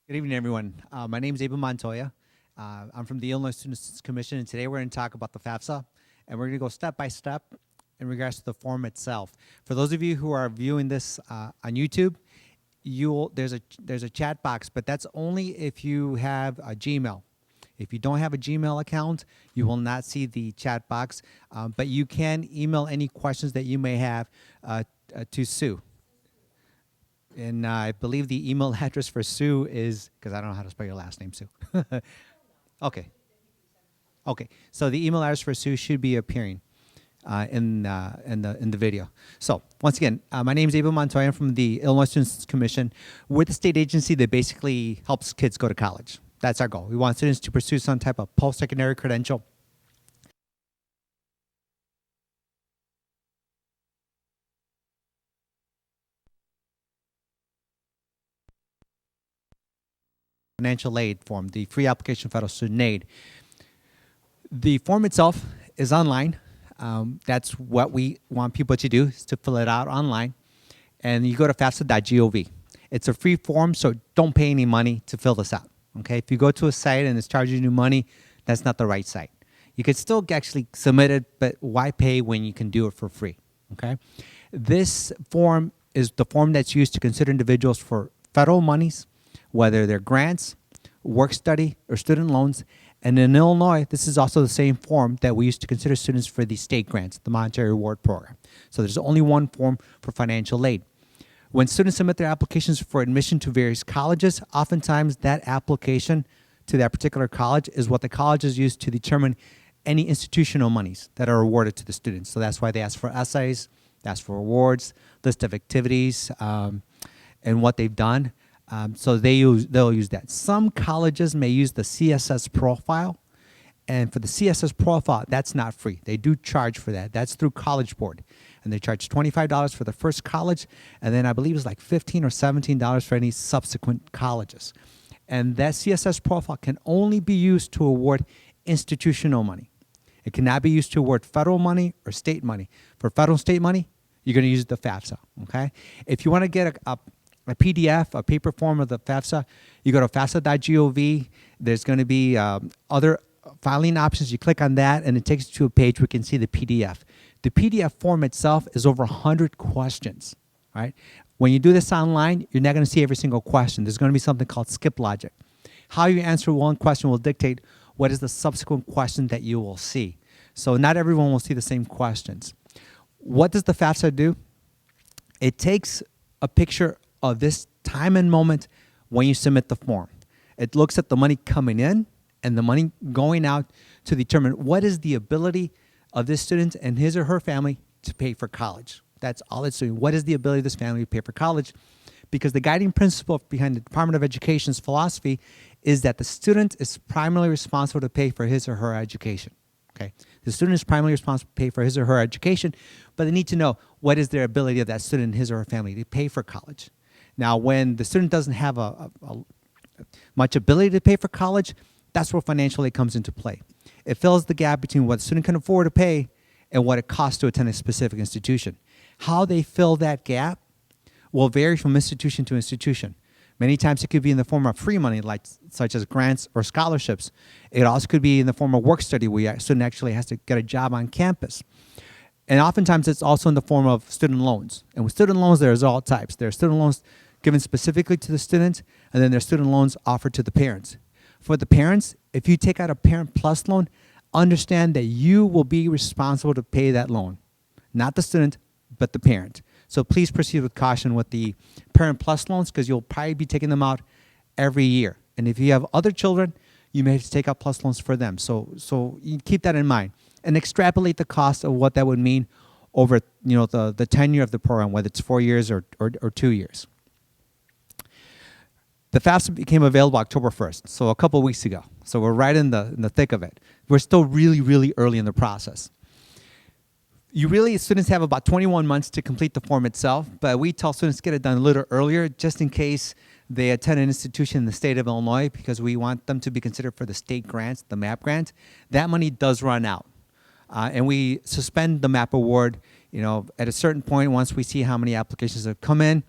Good evening, everyone. My name is Abel Montoya. I'm from the Illinois Students Commission, and today we're going to talk about the FAFSA, and we're going to go step by step in regards to the form itself. For those of you who are viewing this on YouTube, there's a chat box, but that's only if you have a Gmail. If you don't have a Gmail account, you will not see the chat box, but you can email any questions that you may have to Sue. And I believe the email address for Sue is, because I don't know how to spell your last name, Sue. Okay. Okay. So the email address for Sue should be appearing in the video. So once again, my name is Abel Montoya. I'm from the Illinois Students Commission. We're the state agency that basically helps kids go to college. That's our goal. We want students to pursue some type of post-secondary credential. Financial aid form, the free application for federal student aid. The form itself is online. That's what we want people to do, is to fill it out online. And you go to FAFSA.gov. It's a free form, so don't pay any money to fill this out. Okay, if you go to a site and it's charging you money, that's not the right site. You could still actually submit it, but why pay when you can do it for free? Okay, this form is the form that's used to consider individuals for federal monies, whether they're grants, WorkStudy, or student loans. And in Illinois, this is also the same form that we use to consider students for the state grants, the Monetary Reward Program. So there's only one form for financial aid. When students submit their applications for admission to various colleges, oftentimes that application to that particular college is what the colleges use to determine any institutional monies that are awarded to the students. So that's why they ask for essays, they ask for awards, list of activities, and what they've done. So they'll use that. Some colleges may use the CSS profile, and for the CSS profile, that's not free. They do charge for that. That's through College Board, and they charge $25 for the first college, and then I believe it's like $15 or $17 for any subsequent colleges. And that CSS profile can only be used to award institutional money. It cannot be used to award federal money or state money. For federal and state money, you're going to use the FAFSA. Okay, if you want to get a PDF, a paper form of the FAFSA, you go to FAFSA.gov. There's going to be other filing options. You click on that, and it takes you to a page where you can see the PDF. The PDF form itself is over 100 questions. Right? When you do this online, you're not going to see every single question. There's going to be something called skip logic. How you answer one question will dictate what is the subsequent question that you will see. So not everyone will see the same questions. What does the FAFSA do? It takes a picture of this time and moment when you submit the form. It looks at the money coming in and the money going out to determine what is the ability of this student and his or her family to pay for college. That's all it's doing. What is the ability of this family to pay for college? Because the guiding principle behind the Department of Education's philosophy is that the student is primarily responsible to pay for his or her education. Okay, the student is primarily responsible to pay for his or her education, but they need to know what is their ability of that student and his or her family to pay for college. Now, when the student doesn't have much ability to pay for college, that's where financial aid comes into play. It fills the gap between what the student can afford to pay and what it costs to attend a specific institution. How they fill that gap will vary from institution to institution. Many times it could be in the form of free money, such as grants or scholarships. It also could be in the form of work-study, where a student actually has to get a job on campus. And oftentimes it's also in the form of student loans. And with student loans, there's all types. There are student loans given specifically to the student, and then there's student loans offered to the parents. For the parents, if you take out a Parent Plus loan, understand that you will be responsible to pay that loan. Not the student, but the parent. So please proceed with caution with the Parent Plus loans, because you'll probably be taking them out every year. And if you have other children, you may have to take out plus loans for them. So you keep that in mind and extrapolate the cost of what that would mean over the tenure of the program, whether it's 4 years or 2 years. The FAFSA became available October 1st, so a couple of weeks ago. So we're right in the thick of it. We're still really, really early in the process. Students have about 21 months to complete the form itself, but we tell students to get it done a little earlier, just in case they attend an institution in the state of Illinois, because we want them to be considered for the state grants, the MAP grant. That money does run out. And we suspend the MAP award, at a certain point once we see how many applications have come in.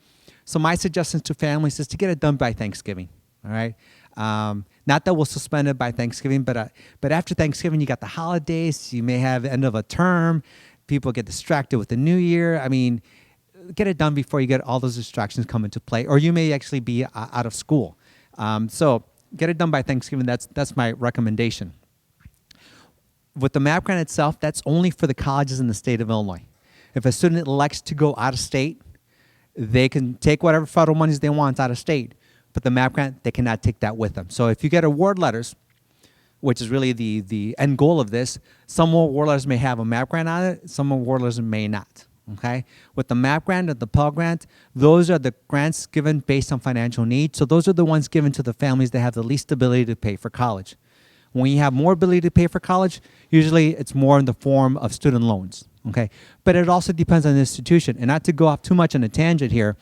So my suggestion to families is to get it done by Thanksgiving. All right. Not that we'll suspend it by Thanksgiving, but after Thanksgiving, you got the holidays. You may have the end of a term. People get distracted with the new year. I mean, get it done before you get all those distractions come into play, or you may actually be out of school. So get it done by Thanksgiving. That's my recommendation. With the MAP grant itself, that's only for the colleges in the state of Illinois. If a student elects to go out of state, they can take whatever federal monies they want out of state, but the MAP grant, they cannot take that with them. So if you get award letters, which is really the end goal of this, some award letters may have a MAP grant on it, some award letters may not. Okay? With the MAP grant and the Pell Grant, those are the grants given based on financial need. So those are the ones given to the families that have the least ability to pay for college. When you have more ability to pay for college, usually it's more in the form of student loans. Okay? But it also depends on the institution. And not to go off too much on a tangent here,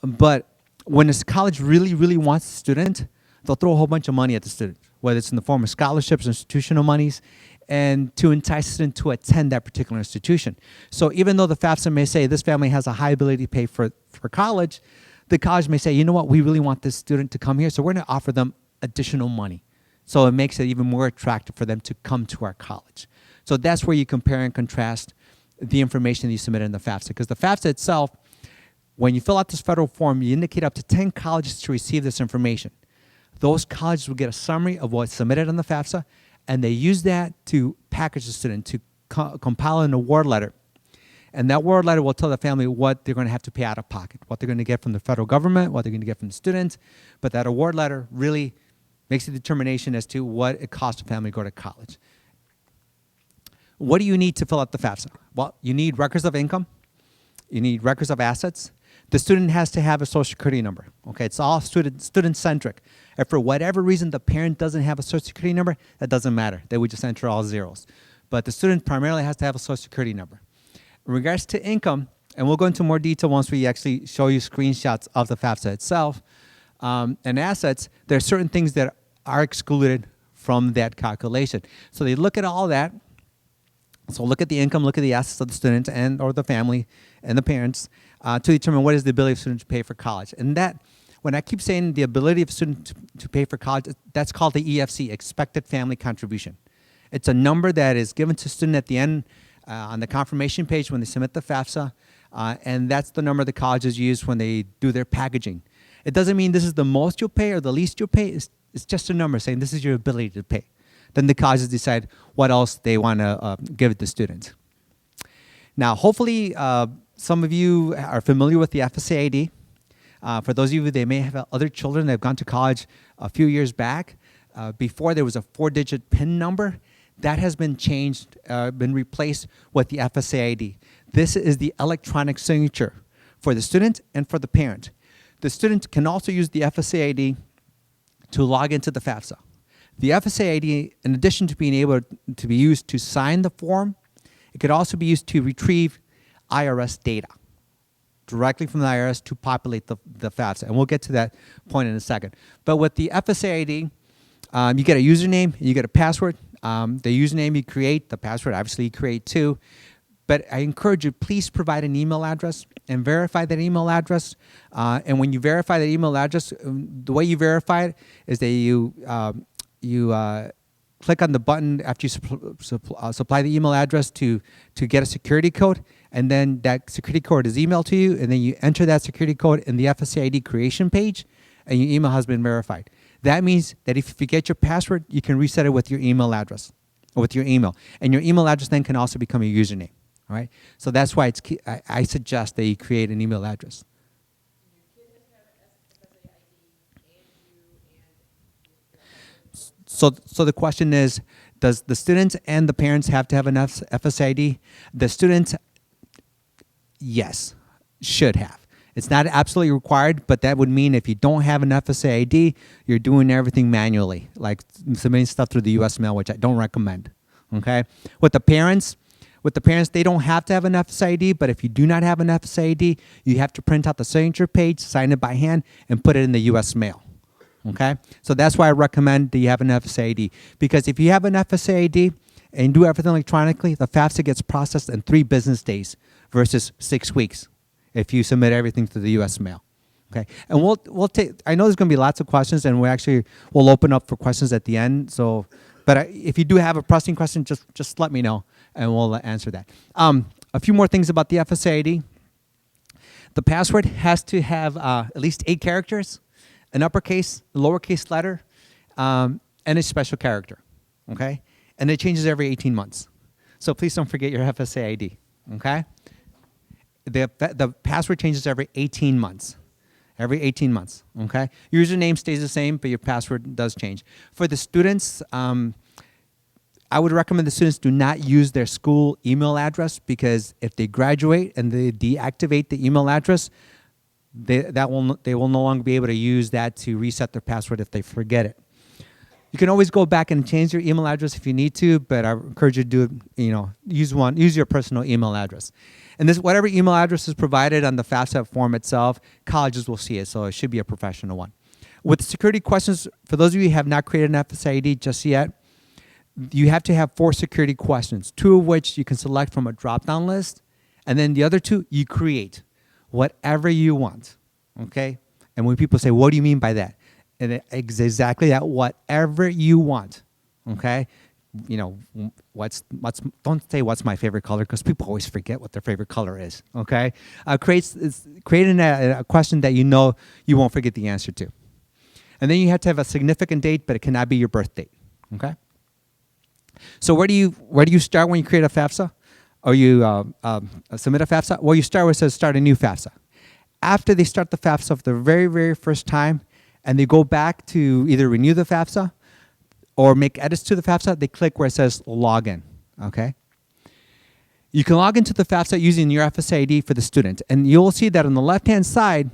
but when a college really, really wants a student, they'll throw a whole bunch of money at the student, whether it's in the form of scholarships or institutional monies, and to entice the student to attend that particular institution. So even though the FAFSA may say this family has a high ability to pay for college, the college may say, you know what, we really want this student to come here, so we're going to offer them additional money. So it makes it even more attractive for them to come to our college. So that's where you compare and contrast the information that you submit in the FAFSA. Because the FAFSA itself, when you fill out this federal form, you indicate up to 10 colleges to receive this information. Those colleges will get a summary of what's submitted on the FAFSA, and they use that to package the student, to compile an award letter. And that award letter will tell the family what they're going to have to pay out of pocket, what they're going to get from the federal government, what they're going to get from the students. But that award letter really makes a determination as to what it costs a family to go to college. What do you need to fill out the FAFSA? Well, you need records of income. You need records of assets. The student has to have a social security number. Okay, it's all student-centric. If for whatever reason the parent doesn't have a social security number, that doesn't matter. They would just enter all zeros. But the student primarily has to have a social security number. In regards to income, and we'll go into more detail once we actually show you screenshots of the FAFSA itself, and assets, there are certain things that are excluded from that calculation. So they look at all that. So look at the income, look at the assets of the student and or the family and the parents to determine what is the ability of the student to pay for college. And that, when I keep saying the ability of a student to pay for college, that's called the EFC, Expected Family Contribution. It's a number that is given to a student at the end on the confirmation page when they submit the FAFSA, and that's the number the colleges use when they do their packaging. It doesn't mean this is the most you'll pay or the least you'll pay. It's just a number saying this is your ability to pay. Then the colleges decide what else they want to give the students. Now, hopefully, some of you are familiar with the FSA ID. For those of you that may have other children that have gone to college a few years back, before there was a 4-digit PIN number. That has been changed, been replaced with the FSA ID. This is the electronic signature for the student and for the parent. The student can also use the FSA ID to log into the FAFSA. The FSA ID, in addition to being able to be used to sign the form, it could also be used to retrieve IRS data directly from the IRS to populate the FAFSA. And we'll get to that point in a second. But with the FSA ID, you get a username, you get a password. The username you create, the password obviously you create too. But I encourage you, please provide an email address and verify that email address. And when you verify that email address, the way you verify it is that you click on the button after you supply the email address to get a security code, and then that security code is emailed to you, and then you enter that security code in the FSA ID creation page, and your email has been verified. That means that if you forget your password, you can reset it with your email address, or with your email. And your email address then can also become a username, all right? So that's why it's key. I suggest that you create an email address. So the question is, does the students and the parents have to have an FSA ID? The students, yes, should have. It's not absolutely required, but that would mean if you don't have an FSA ID, you're doing everything manually, like submitting stuff through the U.S. mail, which I don't recommend. Okay. With the parents, they don't have to have an FSA ID, but if you do not have an FSA ID, you have to print out the signature page, sign it by hand, and put it in the U.S. mail. Okay. So that's why I recommend that you have an FSA ID, because if you have an FSA ID and do everything electronically, the FAFSA gets processed in 3 business days versus 6 weeks if you submit everything to the U.S. mail. Okay, and we'll take. I know there's going to be lots of questions, and we'll open up for questions at the end. So, but if you do have a pressing question, just let me know, and we'll answer that. A few more things about the FSA ID. The password has to have at least 8 characters, an uppercase, a lowercase letter, and a special character. Okay, and it changes every 18 months. So please don't forget your FSA ID. Okay, the password changes every 18 months. Every 18 months, okay? Username stays the same, but your password does change. For the students, I would recommend the students do not use their school email address, because if they graduate and they deactivate the email address, they will no longer be able to use that to reset their password if they forget it. You can always go back and change your email address if you need to, but I encourage you to do it, use your personal email address. And this, whatever email address is provided on the FAFSA form itself, colleges will see it, so it should be a professional one. With security questions, for those of you who have not created an FSA ID just yet, you have to have 4 security questions, 2 of which you can select from a drop-down list, and then the other 2 you create, whatever you want, okay? And when people say, what do you mean by that? And it's exactly that, whatever you want, okay? Don't say what's my favorite color, because people always forget what their favorite color is, okay? Creating a question that you know you won't forget the answer to. And then you have to have a significant date, but it cannot be your birth date, okay? So where do you start when you create a FAFSA? Or you submit a FAFSA? Well, you start where it says start a new FAFSA. After they start the FAFSA for the very, very first time, and they go back to either renew the FAFSA or make edits to the FAFSA, they click where it says login, okay? You can log into the FAFSA using your FSA ID for the student, and you'll see that on the left-hand side,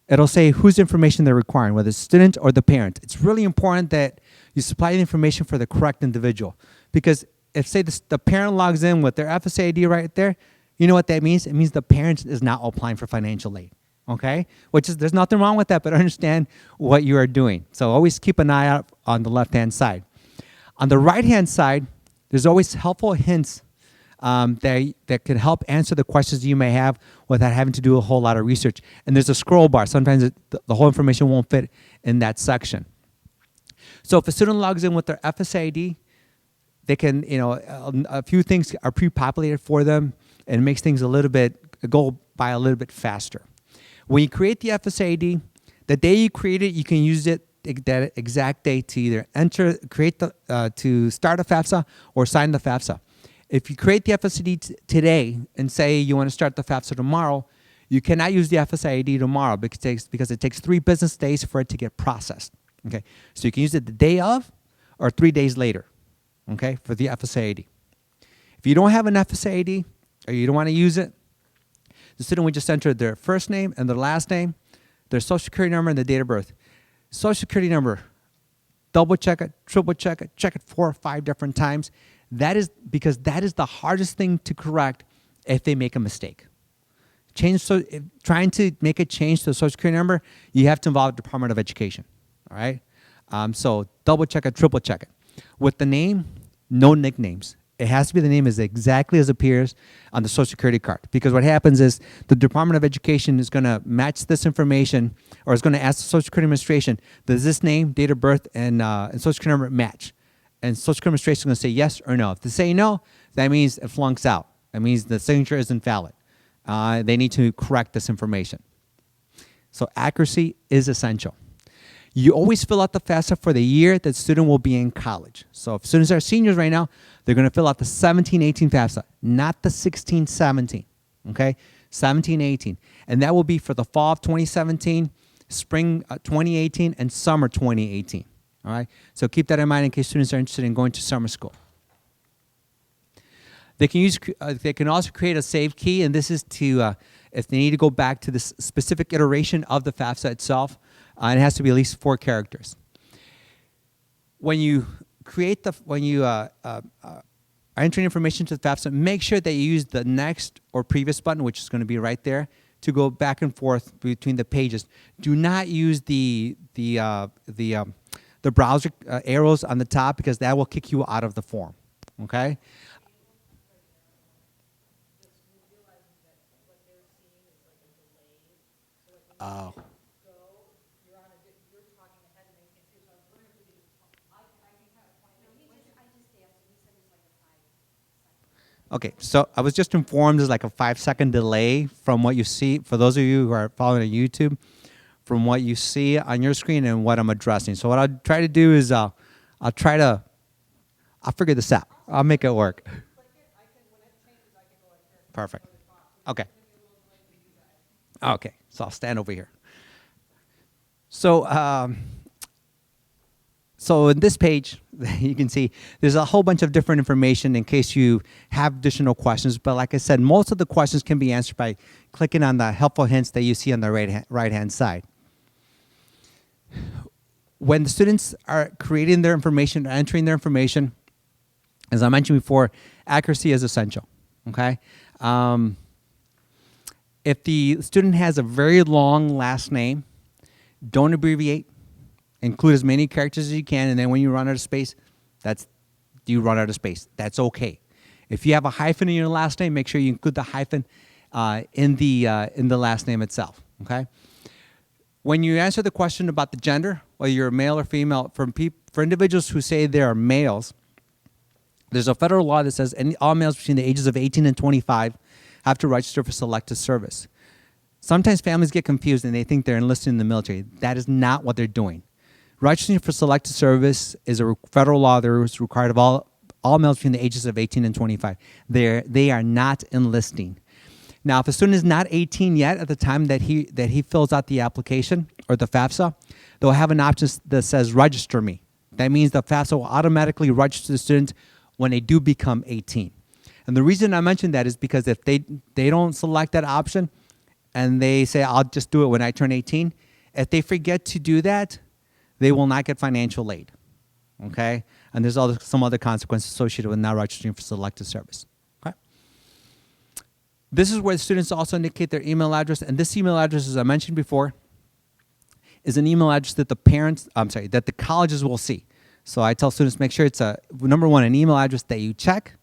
it'll say whose information they're requiring, whether it's the student or the parent. It's really important that you supply the information for the correct individual, because if, say, the parent logs in with their FSA ID right there, you know what that means? It means the parent is not applying for financial aid. Okay, there's nothing wrong with that, but understand what you are doing. So always keep an eye out on the left-hand side. On the right-hand side, there's always helpful hints that can help answer the questions you may have without having to do a whole lot of research. And there's a scroll bar. Sometimes the whole information won't fit in that section. So if a student logs in with their FSA ID, they can, a few things are pre-populated for them, and it makes things go by a little bit faster. When you create the FSA ID, the day you create it, you can use it that exact day to either to start a FAFSA or sign the FAFSA. If you create the FSA ID today and say you want to start the FAFSA tomorrow, you cannot use the FSA ID tomorrow because it takes 3 business days for it to get processed. Okay, so you can use it the day of or 3 days later. Okay, for the FSA ID. If you don't have an FSA ID or you don't want to use it, the student would just enter their first name and their last name, their social security number, and the date of birth. Social security number, double check it, triple check it 4 or 5 different times. That is because that is the hardest thing to correct if they make a mistake. Trying to make a change to the social security number, you have to involve the Department of Education. All right? So double check it, triple check it. With the name, no nicknames. It has to be the name as exactly as appears on the Social Security card. Because what happens is the Department of Education is going to match this information, or is going to ask the Social Security Administration, does this name, date of birth, and Social Security number match? And Social Security Administration is going to say yes or no. If they say no, that means it flunks out. That means the signature isn't valid. They need to correct this information. So accuracy is essential. You always fill out the FAFSA for the year that the student will be in college. So if students are seniors right now, they're going to fill out the 17-18 FAFSA, not the 16-17, okay? 17-18. And that will be for the fall of 2017, spring 2018, and summer 2018, all right? So keep that in mind in case students are interested in going to summer school. They can also create a save key, and this is to, if they need to go back to this specific iteration of the FAFSA itself, it has to be at least 4 characters. When you are entering information to the FAFSA, make sure that you use the next or previous button, which is going to be right there, to go back and forth between the pages. Do not use the browser arrows on the top, because that will kick you out of the form. Okay. Oh. Okay, so I was just informed there's like a 5-second delay from what you see, for those of you who are following on YouTube, from what you see on your screen and what I'm addressing. So what I'll try to do is I'll figure this out. I'll make it work. Perfect. Okay. Okay, so I'll stand over here. So, so in this page, you can see there's a whole bunch of different information in case you have additional questions. But like I said, most of the questions can be answered by clicking on the helpful hints that you see on the right-hand side. When the students are creating their information, or entering their information, as I mentioned before, accuracy is essential, okay? If the student has a very long last name, don't abbreviate. Include as many characters as you can, and then when you run out of space, you run out of space. That's okay. If you have a hyphen in your last name, make sure you include the hyphen in the last name itself, okay? When you answer the question about the gender, whether you're male or female, for individuals who say they are males, there's a federal law that says all males between the ages of 18 and 25 have to register for selective service. Sometimes families get confused and they think they're enlisting in the military. That is not what they're doing. Registering for selective service is a federal law that is required of all males between the ages of 18 and 25. They are not enlisting. Now, if a student is not 18 yet at the time that he fills out the application or the FAFSA, they'll have an option that says register me. That means the FAFSA will automatically register the student when they do become 18. And the reason I mention that is because if they don't select that option and they say, I'll just do it when I turn 18, if they forget to do that, they will not get financial aid, okay? And there's some other consequences associated with not registering for selective service, okay? This is where the students also indicate their email address, and this email address, as I mentioned before, is an email address that that the colleges will see. So I tell students, make sure it's number one, an email address that you check,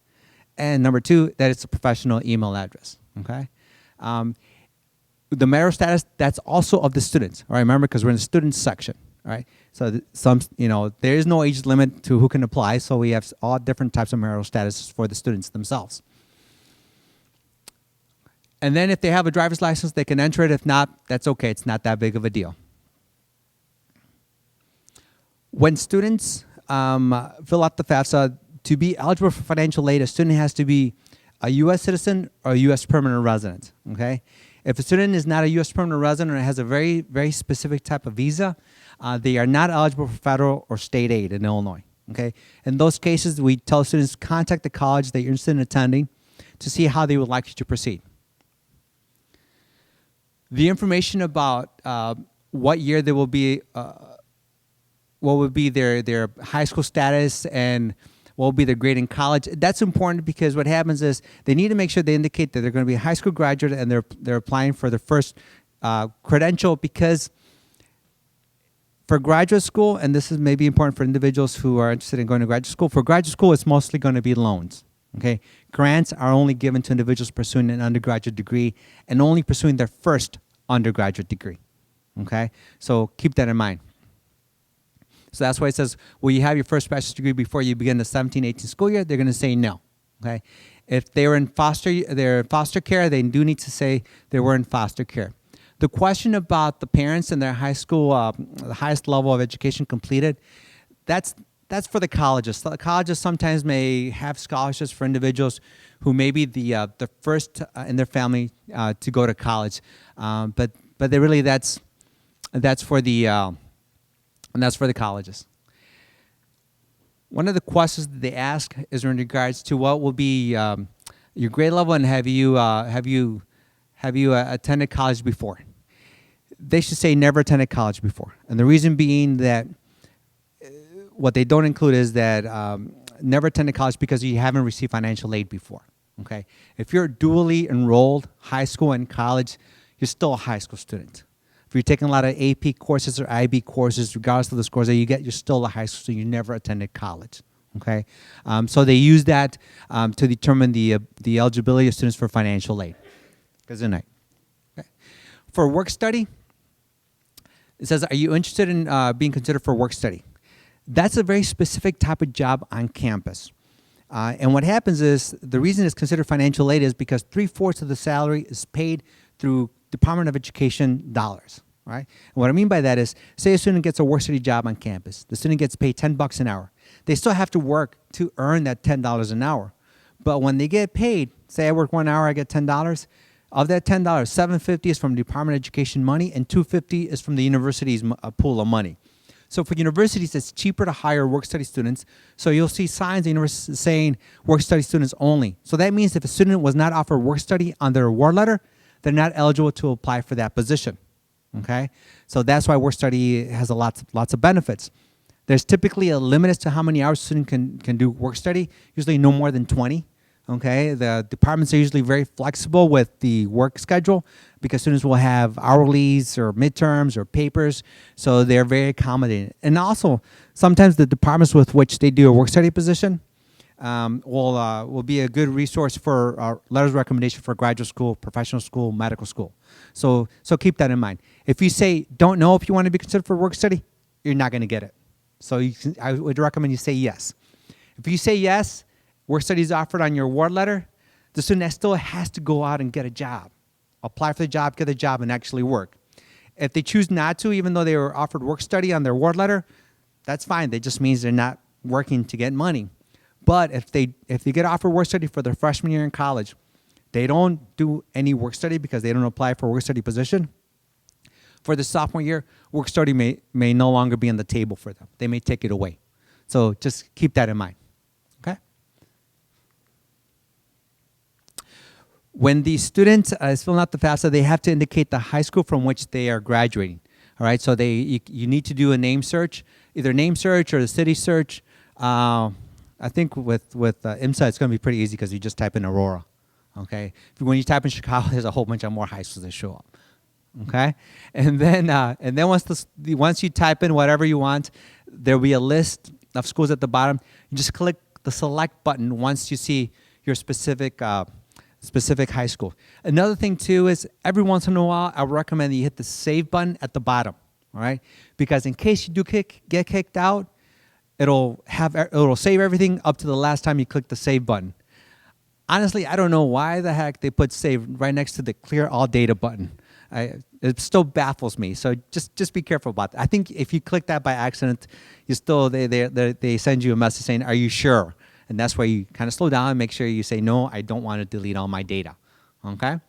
and number two, that it's a professional email address, okay? The marital status, that's also of the students, all right? Remember, because we're in the students section, all right? So there is no age limit to who can apply, so we have all different types of marital status for the students themselves. And then if they have a driver's license, they can enter it. If not, that's okay. It's not that big of a deal. When students fill out the FAFSA, to be eligible for financial aid, a student has to be a U.S. citizen or a U.S. permanent resident, okay? If a student is not a U.S. permanent resident or has a very, very specific type of visa, they are not eligible for federal or state aid in Illinois, okay? In those cases, we tell students contact the college that you're interested in attending to see how they would like you to proceed. The information about what year there will be, what would be their high school status and what will be their grade in college, that's important because what happens is they need to make sure they indicate that they're going to be a high school graduate and they're applying for their first credential, because for graduate school, and this is maybe important for individuals who are interested in going to graduate school, for graduate school it's mostly going to be loans. Okay, grants are only given to individuals pursuing an undergraduate degree and only pursuing their first undergraduate degree. Okay, so keep that in mind. So that's why it says, will you have your first bachelor's degree before you begin the 17-18 school year? They're going to say no. Okay, if they're in foster care, they do need to say they were in foster care. The question about the parents and their high school, the highest level of education completed, that's for the colleges. So the colleges sometimes may have scholarships for individuals who may be the first in their family to go to college, but they really that's for the colleges. One of the questions that they ask is in regards to what will be your grade level and have you attended college before. They should say never attended college before, and the reason being that what they don't include is that never attended college because you haven't received financial aid before, okay? If you're dually enrolled, high school and college, you're still a high school student. If you're taking a lot of AP courses or IB courses, regardless of the scores that you get, you're still a high school student. You never attended college, okay? So they use that to determine the eligibility of students for financial aid. Good night. Okay. For work study, It says, are you interested in being considered for work study? That's a very specific type of job on campus. And what happens is, the reason it's considered financial aid is because 3/4 of the salary is paid through Department of Education dollars, right? And what I mean by that is, say a student gets a work study job on campus. The student gets paid $10 an hour. They still have to work to earn that $10 an hour. But when they get paid, say I work 1 hour, I get $10. Of that $10, $7.50 is from Department of Education money, and $2.50 is from the university's pool of money. So for universities, it's cheaper to hire work-study students. So you'll see signs in universities saying work-study students only. So that means if a student was not offered work-study on their award letter, they're not eligible to apply for that position. Okay? So that's why work-study has lots of benefits. There's typically a limit as to how many hours a student can do work-study, usually no more than 20. Okay, the departments are usually very flexible with the work schedule because students will have hourlies or midterms or papers, so they're very accommodating. And also, sometimes the departments with which they do a work study position will be a good resource for letters of recommendation for graduate school, professional school, medical school. So keep that in mind. If you say don't know if you want to be considered for work study, you're not going to get it. So I would recommend you say yes. If you say yes, work study is offered on your award letter, the student still has to go out and get a job. Apply for the job, get the job, and actually work. If they choose not to, even though they were offered work study on their award letter, that's fine. That just means they're not working to get money. But if they get offered work study for their freshman year in college, they don't do any work study because they don't apply for a work study position. For the sophomore year, work study may no longer be on the table for them. They may take it away. So just keep that in mind. Okay? When the student is filling out the FAFSA, they have to indicate the high school from which they are graduating. All right, so you need to do a name search, either name search or the city search. I think with IMSA, it's going to be pretty easy because you just type in Aurora. Okay, when you type in Chicago, there's a whole bunch of more high schools that show up. Okay, and then once you type in whatever you want, there'll be a list of schools at the bottom. You just click the select button once you see your specific high school. Another thing too is every once in a while I would recommend that you hit the save button at the bottom, all right? Because in case you do get kicked out, it'll save everything up to the last time you click the save button. Honestly, I don't know why the heck they put save right next to the clear all data button. It still baffles me. So just be careful about that. I think if you click that by accident, they send you a message saying, "Are you sure?" And that's where you kind of slow down and make sure you say, no, I don't want to delete all my data, okay?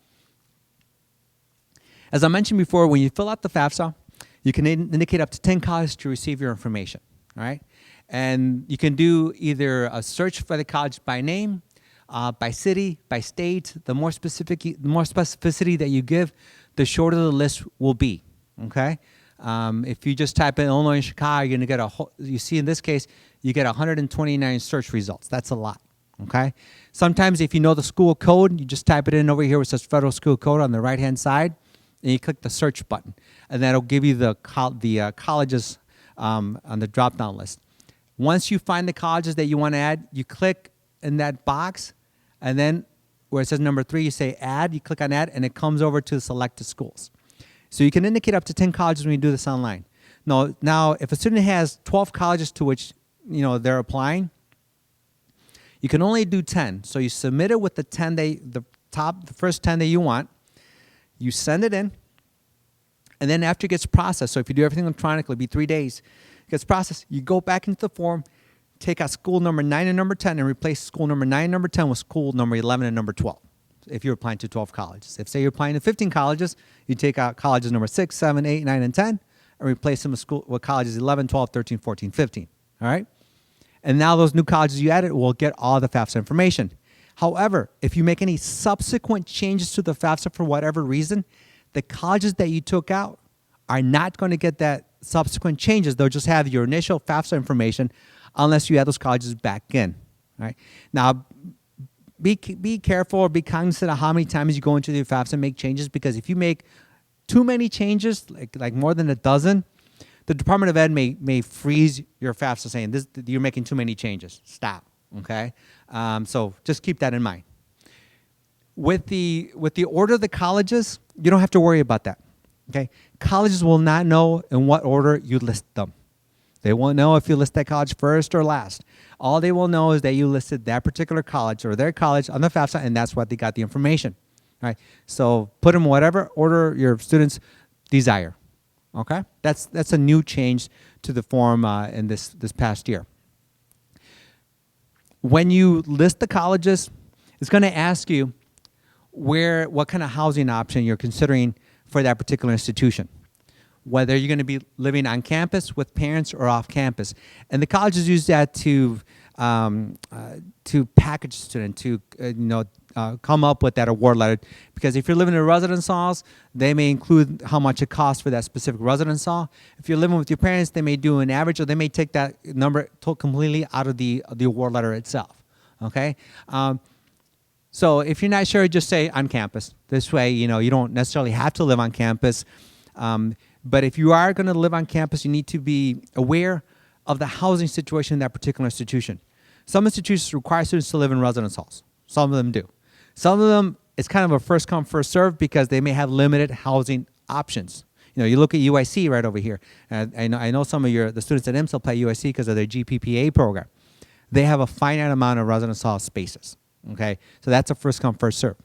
As I mentioned before, when you fill out the FAFSA, you can indicate up to 10 colleges to receive your information, all right? And you can do either a search for the college by name, by city, by state. The more specificity that you give, the shorter the list will be, okay? If you just type in Illinois and Chicago, you're going to get you see in this case, you get 129 search results. That's a lot, okay? Sometimes if you know the school code, you just type it in over here where it says Federal School Code on the right-hand side, and you click the search button, and that'll give you the colleges on the drop-down list. Once you find the colleges that you want to add, you click in that box, and then where it says number 3, you say add, you click on add, and it comes over to selected schools. So you can indicate up to 10 colleges when you do this online. Now, if a student has 12 colleges to which they're applying, you can only do 10. So you submit it with the first 10 that you want. You send it in, and then after it gets processed, so if you do everything electronically, it'll be 3 days. It gets processed. You go back into the form, take out school number 9 and number 10, and replace school number 9 and number 10 with school number 11 and number 12. If you're applying to 12 colleges. If, say, you're applying to 15 colleges, you take out colleges number 6, 7, 8, 9, and 10, and replace them with colleges 11, 12, 13, 14, 15. All right? And now those new colleges you added will get all the FAFSA information. However, if you make any subsequent changes to the FAFSA for whatever reason, the colleges that you took out are not going to get that subsequent changes. They'll just have your initial FAFSA information unless you add those colleges back in. All right? Now, be careful or be cognizant of how many times you go into the FAFSA and make changes, because if you make too many changes, like more than a dozen, the Department of Ed may freeze your FAFSA saying you're making too many changes. Stop, okay? So just keep that in mind. With the order of the colleges, you don't have to worry about that. Okay, colleges will not know in what order you list them. They won't know if you list that college first or last. All they will know is that you listed that particular college or their college on the FAFSA, and that's what they got the information. All right, so put them in whatever order your students desire. Okay, that's a new change to the form in this past year. When you list the colleges, it's going to ask you what kind of housing option you're considering for that particular institution. Whether you're going to be living on campus with parents or off campus. And the colleges use that to package student, to come up with that award letter. Because if you're living in residence halls, they may include how much it costs for that specific residence hall. If you're living with your parents, they may do an average, or they may take that number completely out of the award letter itself. Okay. So if you're not sure, just say on campus. This way, you don't necessarily have to live on campus. But if you are going to live on campus, you need to be aware of the housing situation in that particular institution. Some institutions require students to live in residence halls. Some of them do. Some of them, it's kind of a first come, first serve because they may have limited housing options. You look at UIC right over here. I know some of the students at IMSA apply UIC because of their GPPA program. They have a finite amount of residence hall spaces. Okay, so that's a first come, first serve.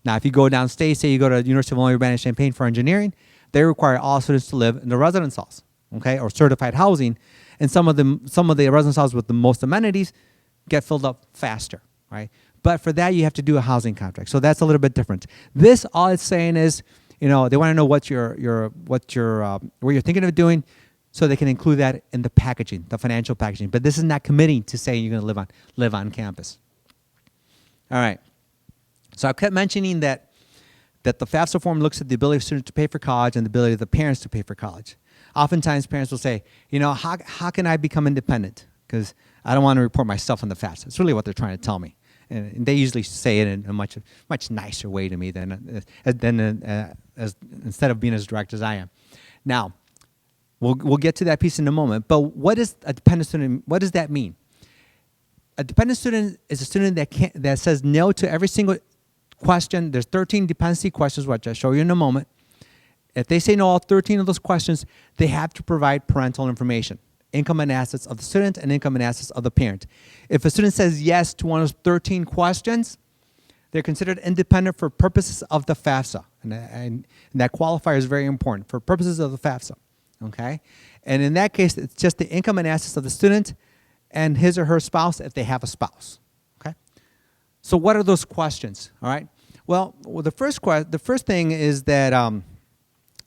Now, if you go downstate, say you go to University of Illinois Urbana-Champaign for engineering, they require all students to live in the residence halls, okay, or certified housing. And some of the residence halls with the most amenities get filled up faster, right? But for that, you have to do a housing contract. So that's a little bit different. This, all it's saying is, they want to know what you're thinking of doing, so they can include that in the packaging, the financial packaging. But this is not committing to saying you're going to live on campus. All right. So I kept mentioning that the FAFSA form looks at the ability of students to pay for college and the ability of the parents to pay for college. Oftentimes, parents will say, how can I become independent? Because I don't want to report myself on the FAFSA. It's really what they're trying to tell me. And they usually say it in a much nicer way to me than instead of being as direct as I am. Now, we'll get to that piece in a moment. But what is a dependent student? What does that mean? A dependent student is a student that says no to every single question. There's 13 dependency questions, which I'll show you in a moment. If they say no to all 13 of those questions, they have to provide parental information, income and assets of the student and income and assets of the parent. If a student says yes to one of those 13 questions, they're considered independent for purposes of the FAFSA. And that qualifier is very important, for purposes of the FAFSA. Okay? And in that case, it's just the income and assets of the student and his or her spouse if they have a spouse. Okay? So what are those questions? All right? Well, the first thing is that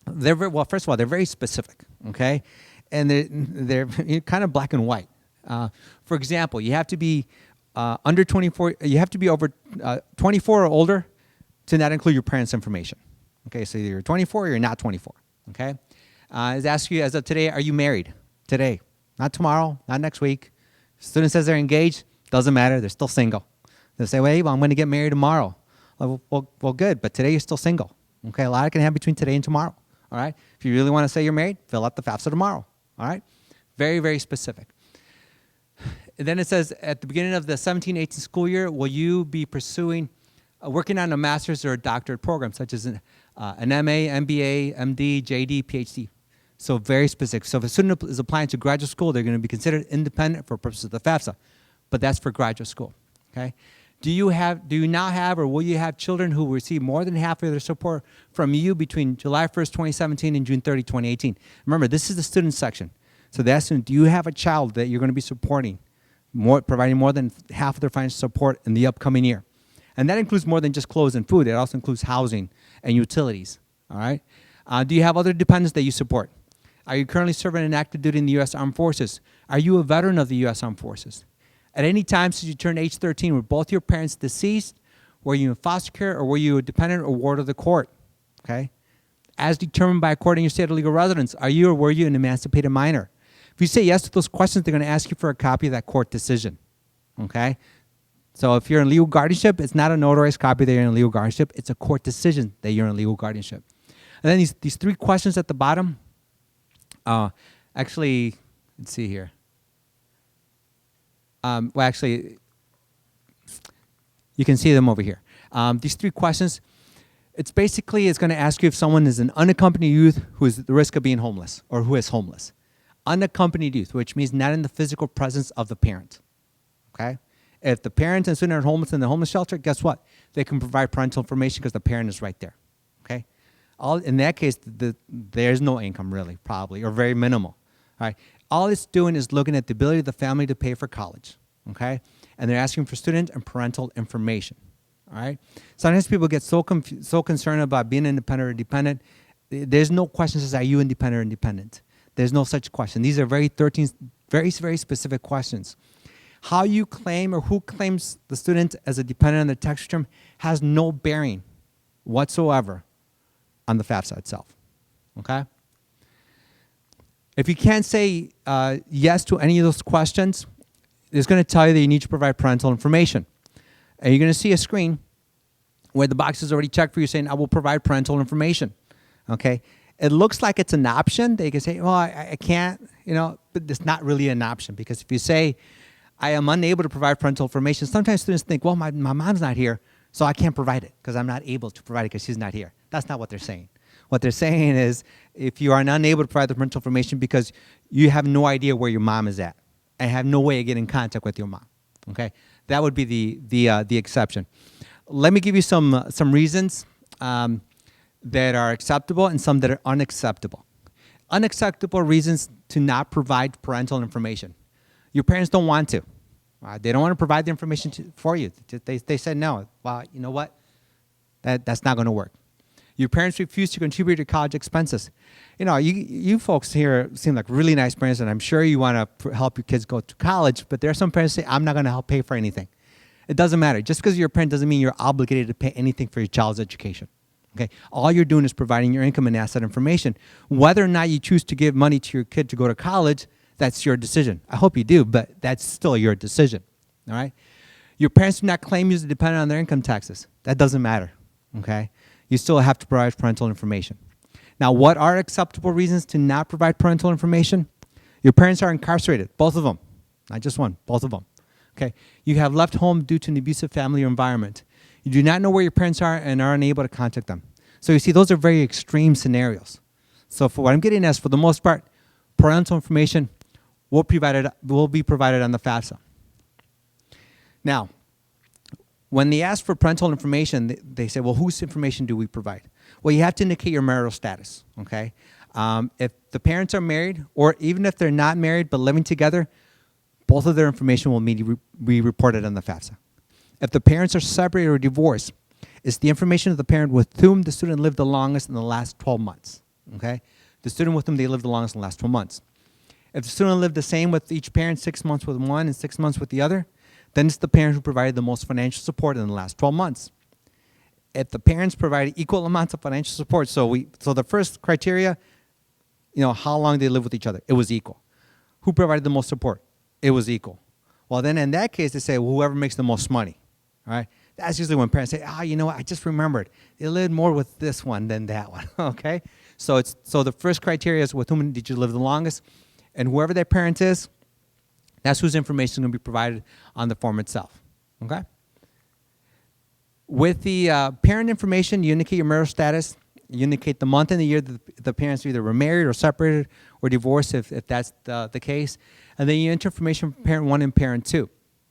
first of all, they're very specific. Okay? And they're kind of black and white. For example, you have to be under 24. You have to be over 24 or older to not include your parents' information. Okay, so you're 24 or you're not 24. Okay, it asks you as of today, are you married? Today, not tomorrow, not next week. Student says they're engaged, doesn't matter. They're still single. They say, well, I'm going to get married tomorrow. Well, good, but today you're still single. Okay, a lot can happen between today and tomorrow. All right, if you really want to say you're married, fill out the FAFSA tomorrow. All right, very, very specific. And then it says at the beginning of the 17-18 school year, will you be pursuing, working on a master's or a doctorate program, such as an MA, MBA, MD, JD, PhD. So very specific. So if a student is applying to graduate school, they're going to be considered independent for purposes of the FAFSA, but that's for graduate school. Okay. Do you now have, or will you have children who receive more than half of their support from you between July 1st, 2017 and June 30, 2018? Remember, this is the student section. So that's, do you have a child that you're going to be supporting, providing more than half of their financial support in the upcoming year? And that includes more than just clothes and food. It also includes housing and utilities. All right. Do you have other dependents that you support? Are you currently serving an active duty in the U.S. Armed Forces? Are you a veteran of the U.S. Armed Forces? At any time since you turned age 13, were both your parents deceased? Were you in foster care, or were you a dependent or ward of the court? Okay. As determined by a court in your state of legal residence, are you or were you an emancipated minor? If you say yes to those questions, they're going to ask you for a copy of that court decision. Okay. So if you're in legal guardianship, it's not a notarized copy that you're in legal guardianship. It's a court decision that you're in legal guardianship. And then these three questions at the bottom, actually, let's see here. You can see them over here. These three questions, It's going to ask you if someone is an unaccompanied youth who is at the risk of being homeless or who is homeless. Unaccompanied youth, which means not in the physical presence of the parent. Okay? If the parent and student are homeless in the homeless shelter, guess what? They can provide parental information because the parent is right there. Okay? In that case, there's no income really, probably, or very minimal. All right? All it's doing is looking at the ability of the family to pay for college. Okay? And they're asking for student and parental information. All right. Sometimes people get so concerned about being independent or dependent. There's no question as are you independent or independent. There's no such question. These are very specific questions. How you claim or who claims the student as a dependent on the tax return has no bearing whatsoever on the FAFSA itself. Okay. If you can't say yes to any of those questions, it's going to tell you that you need to provide parental information. And you're going to see a screen where the box is already checked for you saying, I will provide parental information. Okay? It looks like it's an option. They can say, well, I can't, but it's not really an option because if you say, I am unable to provide parental information, sometimes students think, well, my mom's not here, so I can't provide it because I'm not able to provide it because she's not here. That's not what they're saying. What they're saying is if you are unable to provide the parental information because you have no idea where your mom is at and have no way of getting in contact with your mom. Okay? That would be the exception. Let me give you some reasons that are acceptable and some that are unacceptable. Unacceptable reasons to not provide parental information. Your parents don't want to. They don't want to provide the information for you. They said no. Well, you know what? That's not going to work. Your parents refuse to contribute to college expenses. You folks here seem like really nice parents, and I'm sure you want to help your kids go to college, but there are some parents who say, I'm not going to help pay for anything. It doesn't matter. Just because you're a parent doesn't mean you're obligated to pay anything for your child's education. Okay? All you're doing is providing your income and asset information. Whether or not you choose to give money to your kid to go to college, that's your decision. I hope you do, but that's still your decision. All right? Your parents do not claim you as dependent on their income taxes. That doesn't matter. Okay? You still have to provide parental information. Now, what are acceptable reasons to not provide parental information? Your parents are incarcerated, both of them. Not just one, both of them. Okay? You have left home due to an abusive family or environment. You do not know where your parents are and are unable to contact them. So you see, those are very extreme scenarios. So for what I'm getting at, for the most part, parental information will be provided on the FAFSA. Now, when they ask for parental information, they say, well, whose information do we provide? Well, you have to indicate your marital status, okay? If the parents are married, or even if they're not married but living together, both of their information will be reported on the FAFSA. If the parents are separated or divorced, it's the information of the parent with whom the student lived the longest in the last 12 months, okay? The student with whom they lived the longest in the last 12 months. If the student lived the same with each parent, 6 months with one and 6 months with the other, then it's the parent who provided the most financial support in the last 12 months. If the parents provided equal amounts of financial support, so the first criteria, how long they live with each other, it was equal. Who provided the most support? It was equal. Well, then in that case, they say, well, whoever makes the most money, all right? That's usually when parents say, I just remembered. They lived more with this one than that one, okay? So the first criteria is with whom did you live the longest, and whoever that parent is, that's whose information is going to be provided on the form itself, okay? With the parent information, you indicate your marital status, you indicate the month and the year that the parents either were married or separated or divorced if that's the case, and then you enter information from parent 1 and parent 2,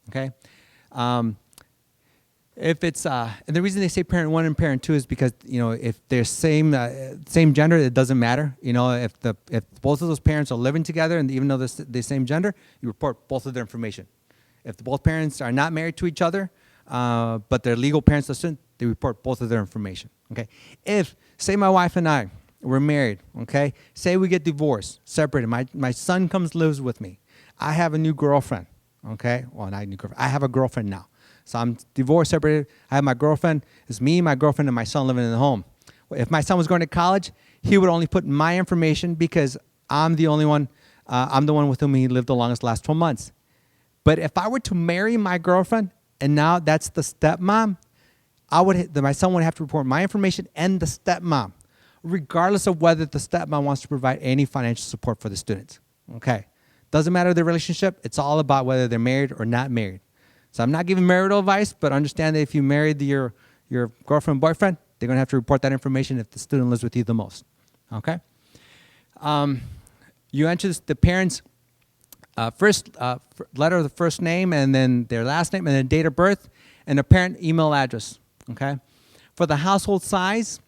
okay? If it's and the reason they say parent 1 and parent 2 is because if they're same gender, it doesn't matter. If both of those parents are living together and even though they're the same gender, you report both of their information. If both parents are not married to each other, but they're legal parents, they report both of their information. Okay. If say my wife and I were married, okay, say we get divorced, separated, my son comes lives with me. I have a new girlfriend. Okay, well not a new girlfriend. I have a girlfriend now. So I'm divorced, separated. I have my girlfriend. It's me, my girlfriend, and my son living in the home. If my son was going to college, he would only put my information because I'm the only one. I'm the one with whom he lived the longest last 12 months. But if I were to marry my girlfriend, and now that's the stepmom, my son would have to report my information and the stepmom, regardless of whether the stepmom wants to provide any financial support for the students. Okay, doesn't matter the relationship. It's all about whether they're married or not married. So I'm not giving marital advice, but understand that if you married your girlfriend, boyfriend, They're going to have to report that information if the student lives with you the most. Okay? You enter the parents' first letter of the first name, and then their last name, and then date of birth, and the parent email address. Okay? For the household size,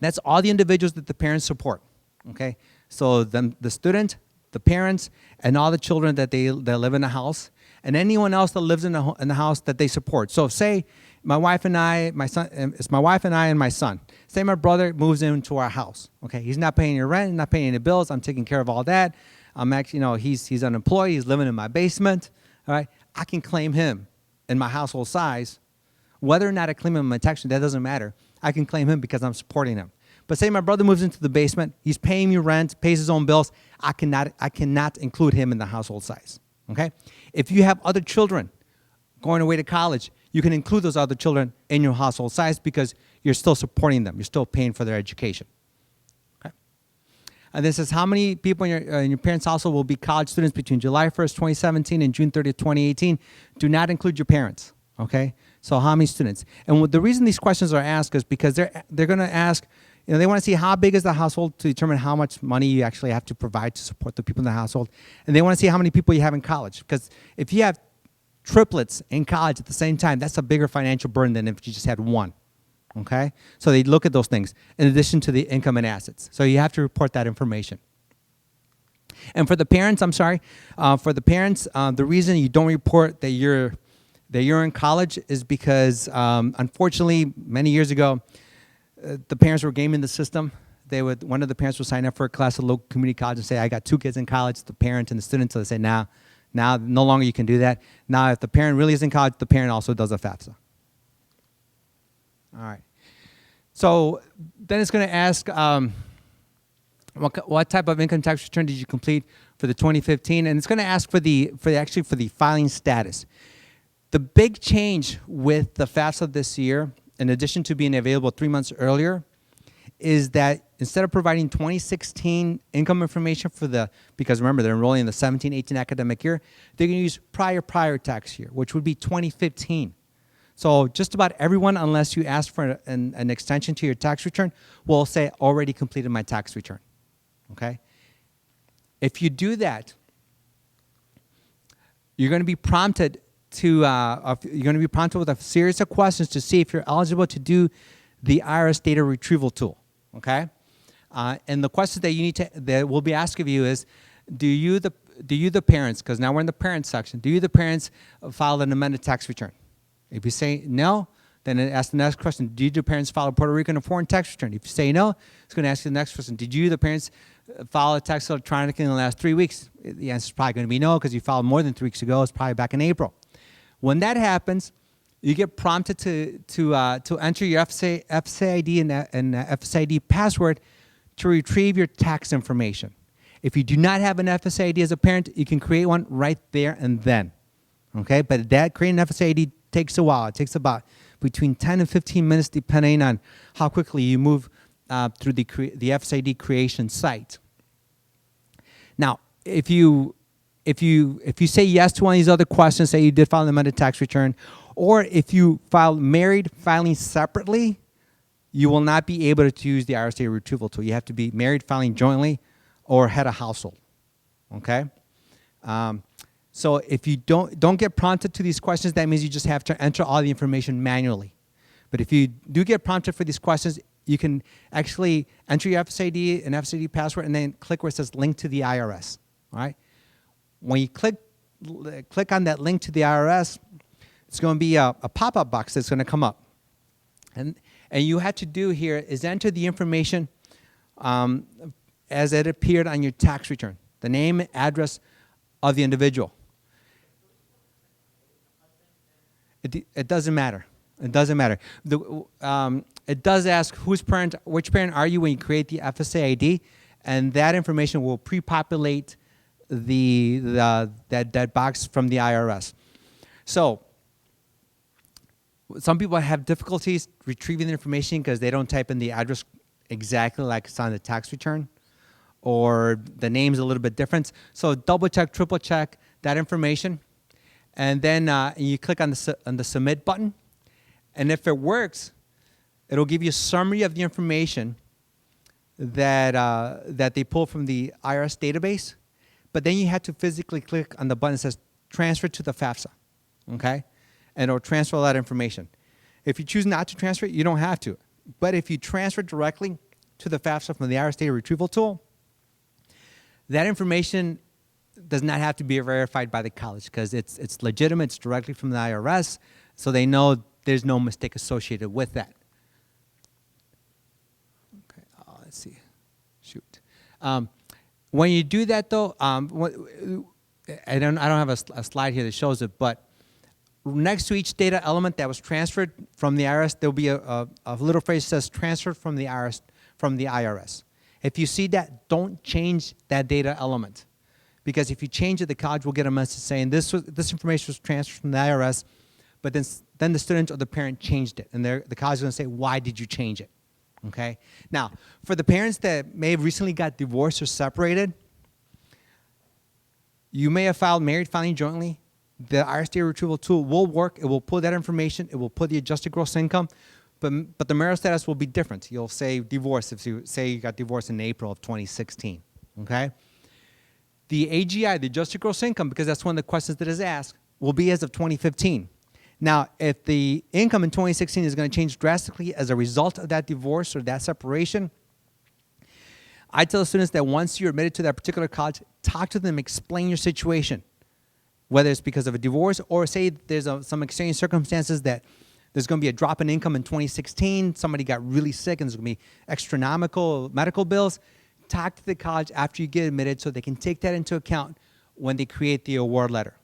that's all the individuals that the parents support. Okay? So the student, the parents, and all the children that live in the house, and anyone else that lives in the house that they support. So say my wife and I, my son, it's my wife and I and my son. Say my brother moves into our house. Okay, he's not paying any rent, not paying any bills. I'm taking care of all that. I'm actually, he's unemployed. He's living in my basement. All right, I can claim him in my household size. Whether or not I claim him in my tax return, that doesn't matter. I can claim him because I'm supporting him. But say my brother moves into the basement. He's paying me rent, pays his own bills. I cannot include him in the household size. Okay? If you have other children going away to college, you can include those other children in your household size because you're still supporting them. You're still paying for their education. Okay? And this is how many people in your parents' household will be college students between July 1st, 2017 and June 30th, 2018. Do not include your parents. Okay? So how many students? And the reason these questions are asked is because they're going to ask, they want to see how big is the household to determine how much money you actually have to provide to support the people in the household. And they want to see how many people you have in college. Because if you have triplets in college at the same time, that's a bigger financial burden than if you just had one. Okay? So they look at those things in addition to the income and assets. So you have to report that information. And for the parents, the reason you don't report that you're in college is because, unfortunately, many years ago, the parents were gaming the system. One of the parents would sign up for a class at a local community college and say, I got 2 kids in college, the parent and the student. So they say, now no longer you can do that. Now, if the parent really is in college, the parent also does a FAFSA. All right. So then it's going to ask, what type of income tax return did you complete for the 2015? And it's going to ask for the filing status. The big change with the FAFSA this year, in addition to being available 3 months earlier, is that instead of providing 2016 income information because remember, they're enrolling in the 17-18 academic year, they're going to use prior tax year, which would be 2015. So just about everyone, unless you ask for an extension to your tax return, will say, already completed my tax return. Okay? If you do that, you're going to be prompted with a series of questions to see if you're eligible to do the IRS Data Retrieval tool. Okay, and the questions that will be asked of you is, do you the parents? Because now we're in the parents section. Do you the parents file an amended tax return? If you say no, then it asks the next question. Do you the parents file a Puerto Rican or foreign tax return? If you say no, it's going to ask you the next question. Did you the parents file a tax electronically in the last 3 weeks? The answer is probably going to be no because you filed more than 3 weeks ago. It's probably back in April. When that happens, you get prompted to enter your FSA ID and FSA ID password to retrieve your tax information. If you do not have an FSA ID as a parent, you can create one right there and then. Okay, but creating an FSA ID takes a while. It takes about between 10 and 15 minutes, depending on how quickly you move through the FSA ID creation site. Now, if you say yes to one of these other questions, say you did file an amended tax return, or if you filed married filing separately, you will not be able to use the IRS Data Retrieval tool. You have to be married filing jointly or head of household. Okay? So if you don't get prompted to these questions, that means you just have to enter all the information manually. But if you do get prompted for these questions, you can actually enter your FSA ID and FSA ID password and then click where it says link to the IRS. All right? When you click on that link to the IRS, it's going to be a pop-up box that's going to come up. And you have to do here is enter the information as it appeared on your tax return, the name and address of the individual. It doesn't matter. It doesn't matter. It does ask which parent are you when you create the FSA ID, and that information will pre-populate that box from the IRS. So some people have difficulties retrieving the information because they don't type in the address exactly like it's on the tax return, or the name's a little bit different. So double check, triple check that information, and then you click on the submit button. And if it works, It'll give you a summary of the information that they pull from the IRS database, but then you have to physically click on the button that says transfer to the FAFSA, okay? And it'll transfer all that information. If you choose not to transfer it, you don't have to. But if you transfer directly to the FAFSA from the IRS Data Retrieval tool, that information does not have to be verified by the college because it's legitimate, it's directly from the IRS, so they know there's no mistake associated with that. Okay, let's see. Shoot. When you do that, though, I don't have a slide here that shows it, but next to each data element that was transferred from the IRS, there'll be a little phrase that says transferred from the IRS. If you see that, don't change that data element, because if you change it, the college will get a message saying this information was transferred from the IRS, but then the student or the parent changed it, and the college is going to say, why did you change it? Okay. Now, for the parents that may have recently got divorced or separated, you may have filed married filing jointly. The IRS Data Retrieval tool will work. It will pull that information. It will pull the adjusted gross income, but the marital status will be different. You'll say divorce if you say you got divorced in April of 2016. Okay. The AGI, the adjusted gross income, because that's one of the questions that is asked, will be as of 2015. Now, if the income in 2016 is going to change drastically as a result of that divorce or that separation, I tell the students that once you're admitted to that particular college, talk to them, explain your situation, whether it's because of a divorce or say there's some extraneous circumstances that there's going to be a drop in income in 2016, somebody got really sick and there's going to be astronomical medical bills. Talk to the college after you get admitted so they can take that into account when they create the award letter.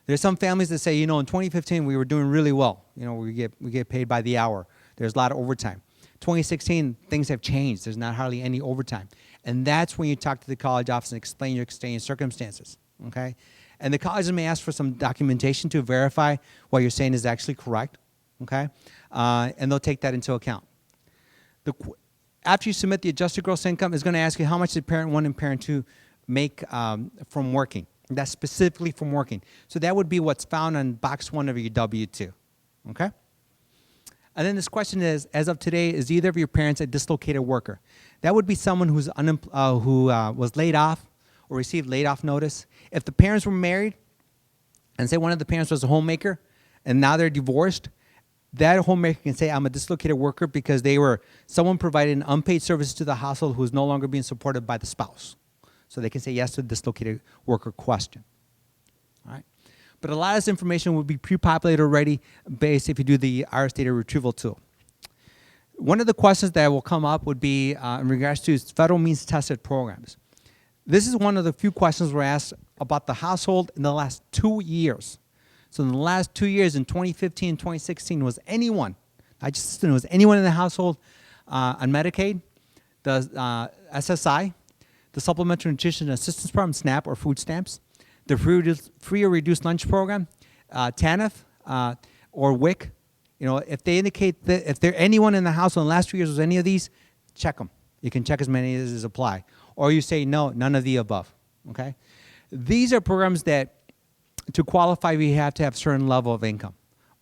There's some families that say, you know, in 2015 we were doing really well. You know, we get paid by the hour. There's a lot of overtime. 2016, things have changed. There's not hardly any overtime. And that's when you talk to the college office and explain your extraneous circumstances, okay? And the college may ask for some documentation to verify what you're saying is actually correct, okay? And they'll take that into account. After you submit the adjusted gross income, it's going to ask you how much did parent 1 and parent 2 make from working. That's specifically from working. So that would be what's found on box 1 of your W-2, okay? And then this question is, as of today, is either of your parents a dislocated worker? That would be someone who's who was laid off or received laid-off notice. If the parents were married, and say one of the parents was a homemaker, and now they're divorced, that homemaker can say, I'm a dislocated worker because someone provided unpaid services to the household who is no longer being supported by the spouse. So they can say yes to the dislocated worker question. All right. But a lot of this information will be pre-populated already based if you do the IRS Data Retrieval tool. One of the questions that will come up would be in regards to federal means-tested programs. This is one of the few questions we're asked about the household in the last 2 years. So in the last 2 years, in 2015 and 2016, was anyone, was anyone in the household on Medicaid, the SSI, the Supplementary Nutrition Assistance Program, SNAP, or food stamps, the free or reduced lunch program, TANF, or WIC. You know, if they indicate that if there anyone in the household in the last 2 years was any of these, check them. You can check as many as apply. Or you say no, none of the above, okay? These are programs that, to qualify, we have to have a certain level of income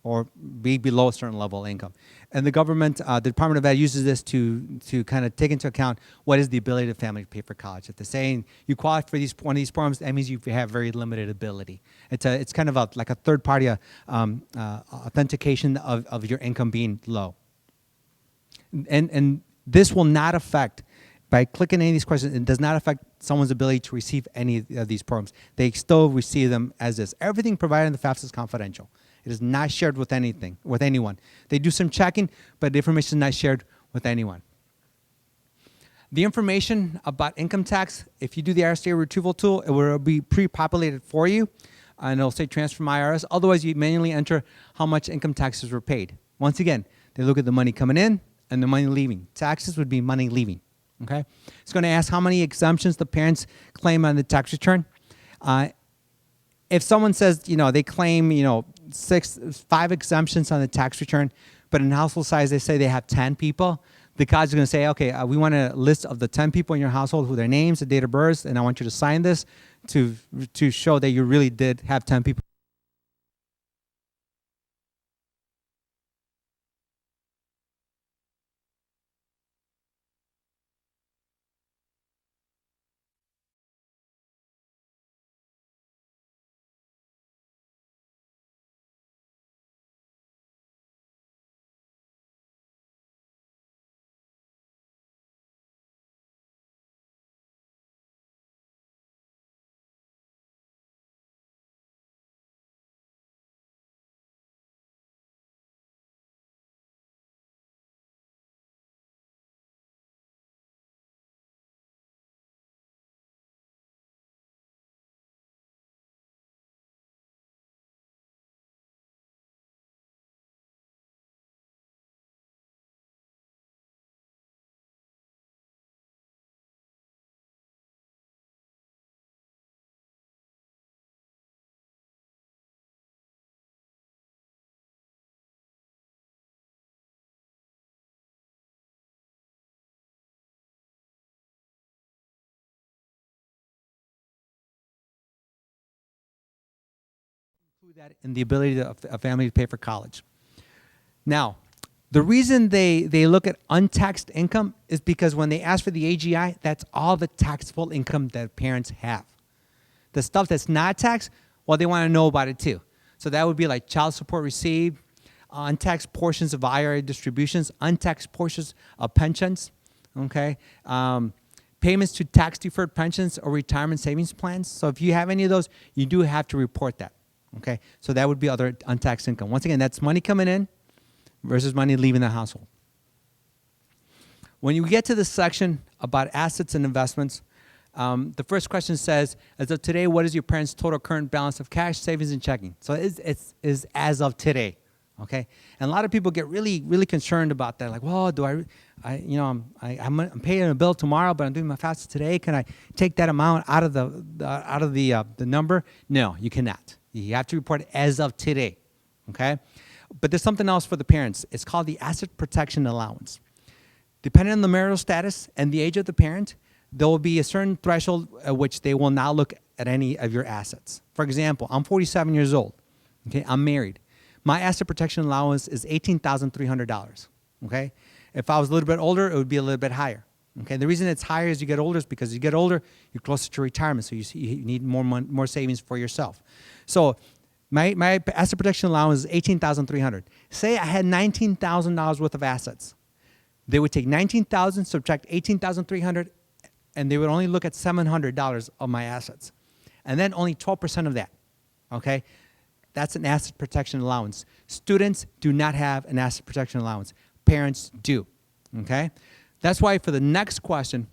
or be below a certain level of income. And the government, the Department of Ed uses this to kind of take into account what is the ability of the family to pay for college. If they're saying you qualify for one of these programs, that means you have very limited ability. It's kind of like a third-party authentication of your income being low. And this will not affect, by clicking any of these questions, it does not affect someone's ability to receive any of these programs. They still receive them as is. Everything provided in the FAFSA is confidential. It is not shared with anyone. They do some checking, but the information is not shared with anyone. The information about income tax, if you do the IRS Data Retrieval tool, it will be pre-populated for you, and it'll say transfer from IRS. Otherwise, you manually enter how much income taxes were paid. Once again, they look at the money coming in and the money leaving. Taxes would be money leaving. Okay, it's going to ask how many exemptions the parents claim on the tax return. If someone says, they claim, 5 exemptions on the tax return, but in household size they say they have 10 people, the college is going to say, okay, we want a list of the 10 people in your household, who their names, the date of birth, and I want you to sign this to show that you really did have 10 people. include that in the ability of a family to pay for college. Now, the reason they look at untaxed income is because when they ask for the AGI, that's all the taxable income that parents have. The stuff that's not taxed, well, they want to know about it too. So that would be like child support received, untaxed portions of IRA distributions, untaxed portions of pensions, okay? Payments to tax-deferred pensions or retirement savings plans. So if you have any of those, you do have to report that, okay? So that would be other untaxed income. Once again, that's money coming in versus money leaving the household. When you get to the section about assets and investments, the first question says, as of today, what is your parents' total current balance of cash, savings, and checking? So it's as of today, okay? And a lot of people get really, really concerned about that. Like, well, I'm paying a bill tomorrow, but I'm doing my FAFSA today. Can I take that amount out of the number? No, you cannot. You have to report it as of today, okay? But there's something else for the parents. It's called the asset protection allowance. Depending on the marital status and the age of the parent, there will be a certain threshold at which they will not look at any of your assets. For example, I'm 47 years old. Okay, I'm married. My asset protection allowance is $18,300. Okay, if I was a little bit older, it would be a little bit higher. Okay, the reason it's higher as you get older is because you get older, you're closer to retirement, so you need more savings for yourself. So my asset protection allowance is $18,300. Say I had $19,000 worth of assets. They would take $19,000, subtract $18,300, and they would only look at $700 of my assets. And then only 12% of that, okay? That's an asset protection allowance. Students do not have an asset protection allowance. Parents do, okay? That's why for the next question,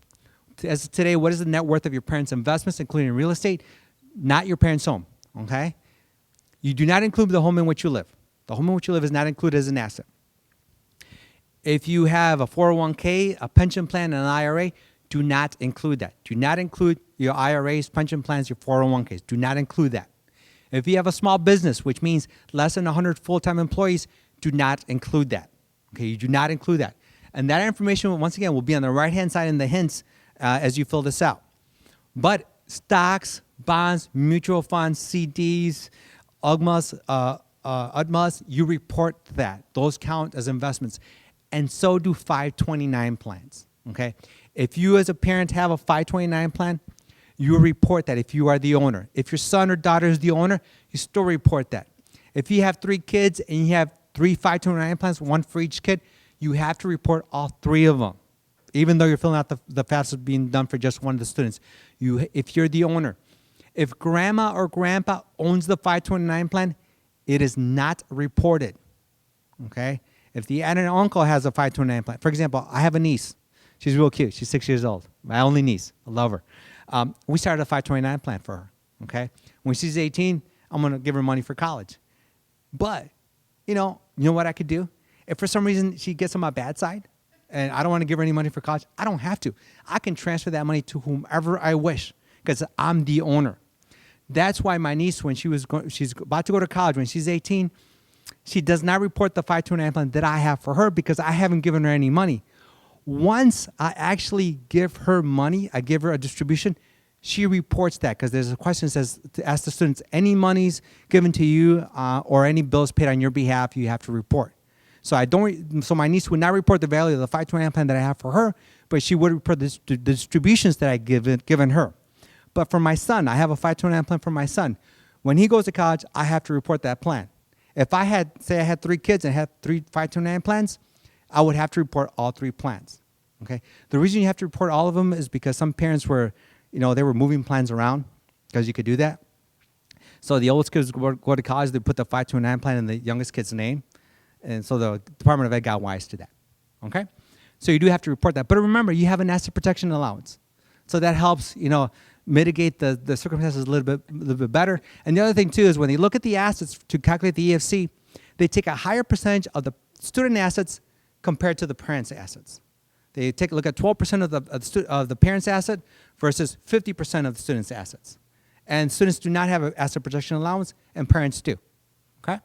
as of today, what is the net worth of your parents' investments, including real estate? Not your parents' home, okay? You do not include the home in which you live. The home in which you live is not included as an asset. If you have a 401k, a pension plan, and an IRA, do not include that. Do not include your IRAs, pension plans, your 401ks. Do not include that. If you have a small business, which means less than 100 full-time employees, do not include that. Okay, you do not include that. And that information, once again, will be on the right-hand side in the hints as you fill this out. But stocks, bonds, mutual funds, CDs, UDMAs, you report that. Those count as investments. And so do 529 plans, okay? If you as a parent have a 529 plan, you report that if you are the owner. If your son or daughter is the owner, you still report that. If you have 3 kids and you have 3 529 plans, 1 for each kid, you have to report all 3 of them, even though you're filling out the FAFSA being done for just one of the students. If you're the owner. If grandma or grandpa owns the 529 plan, it is not reported, okay? If the aunt and uncle has a 529 plan, for example, I have a niece. She's real cute. She's 6 years old. My only niece. I love her. We started a 529 plan for her, okay? When she's 18, I'm going to give her money for college. But, you know what I could do? If for some reason she gets on my bad side and I don't want to give her any money for college, I don't have to. I can transfer that money to whomever I wish because I'm the owner. That's why my niece, when she's about to go to college, when she's 18, she does not report the 529 plan that I have for her because I haven't given her any money. Once I actually give her money, I give her a distribution, she reports that because there's a question that says to ask the students, any monies given to you or any bills paid on your behalf, you have to report. So so my niece would not report the value of the 529 plan that I have for her, but she would report the distributions that I given her. But for my son, I have a 529 plan for my son. When he goes to college, I have to report that plan. If I had 3 kids and had 3 529 plans, I would have to report all 3 plans, okay? The reason you have to report all of them is because some parents were, they were moving plans around because you could do that. So the oldest kids go to college, they put the 529 plan in the youngest kid's name. And so the Department of Ed got wise to that, okay? So you do have to report that. But remember, you have an asset protection allowance. So that helps, mitigate the circumstances a little bit better. And the other thing, too, is when they look at the assets to calculate the EFC, they take a higher percentage of the student assets compared to the parents' assets. They take a look at 12% of the parents' asset versus 50% of the students' assets. And students do not have an asset protection allowance, and parents do, okay?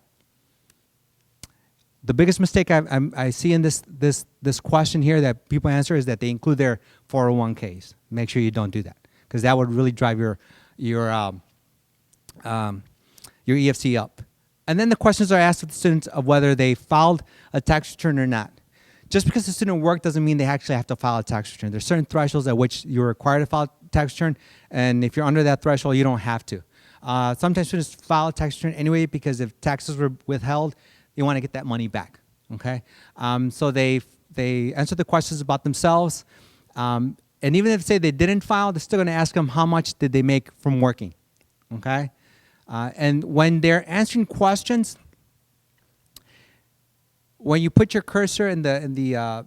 The biggest mistake I see in this question here that people answer is that they include their 401ks. Make sure you don't do that because that would really drive your your EFC up. And then the questions are asked of the students of whether they filed a tax return or not. Just because the student worked doesn't mean they actually have to file a tax return. There's certain thresholds at which you're required to file a tax return, and if you're under that threshold, you don't have to. Sometimes students file a tax return anyway because if taxes were withheld, they want to get that money back. Okay, so they answer the questions about themselves, and even if say they didn't file, they're still going to ask them how much did they make from working. Okay, and when they're answering questions, when you put your cursor in the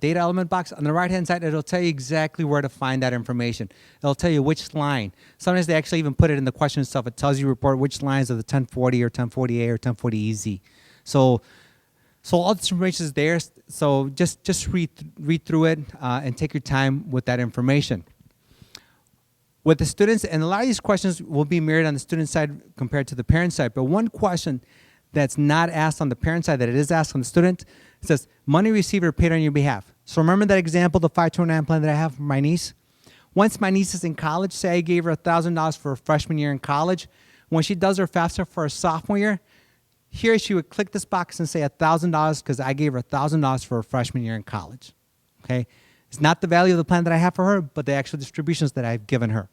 data element box on the right hand side, it'll tell you exactly where to find that information. It'll tell you which line. Sometimes they actually even put it in the question itself. It tells you report which lines of the 1040 or 1040A or 1040EZ. So all this information is there. So just read through it and take your time with that information. With the students, and a lot of these questions will be mirrored on the student side compared to the parent side, but one question that's not asked on the parent side that it is asked on the student, it says, money received or paid on your behalf. So remember that example, the 529 plan that I have for my niece? Once my niece is in college, say I gave her $1,000 for her freshman year in college, when she does her FAFSA for her sophomore year, here she would click this box and say $1,000 because I gave her $1,000 for her freshman year in college. Okay? It's not the value of the plan that I have for her, but the actual distributions that I've given her.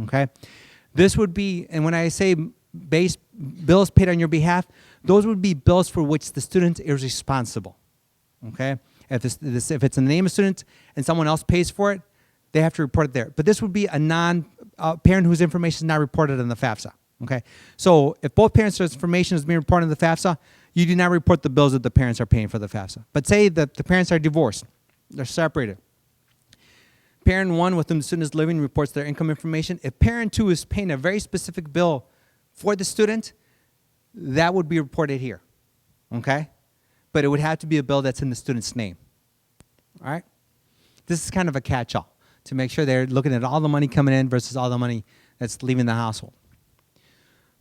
Okay? This would be, and when I say bills paid on your behalf, those would be bills for which the student is responsible. Okay? If it's in the name of the student and someone else pays for it, they have to report it there. But this would be a non-parent whose information is not reported in the FAFSA. Okay? So if both parents' information is being reported in the FAFSA, you do not report the bills that the parents are paying for the FAFSA. But say that the parents are divorced. They're separated. Parent 1 with whom the student is living reports their income information. If parent 2 is paying a very specific bill for the student, that would be reported here. Okay? But it would have to be a bill that's in the student's name. All right? This is kind of a catch-all to make sure they're looking at all the money coming in versus all the money that's leaving the household.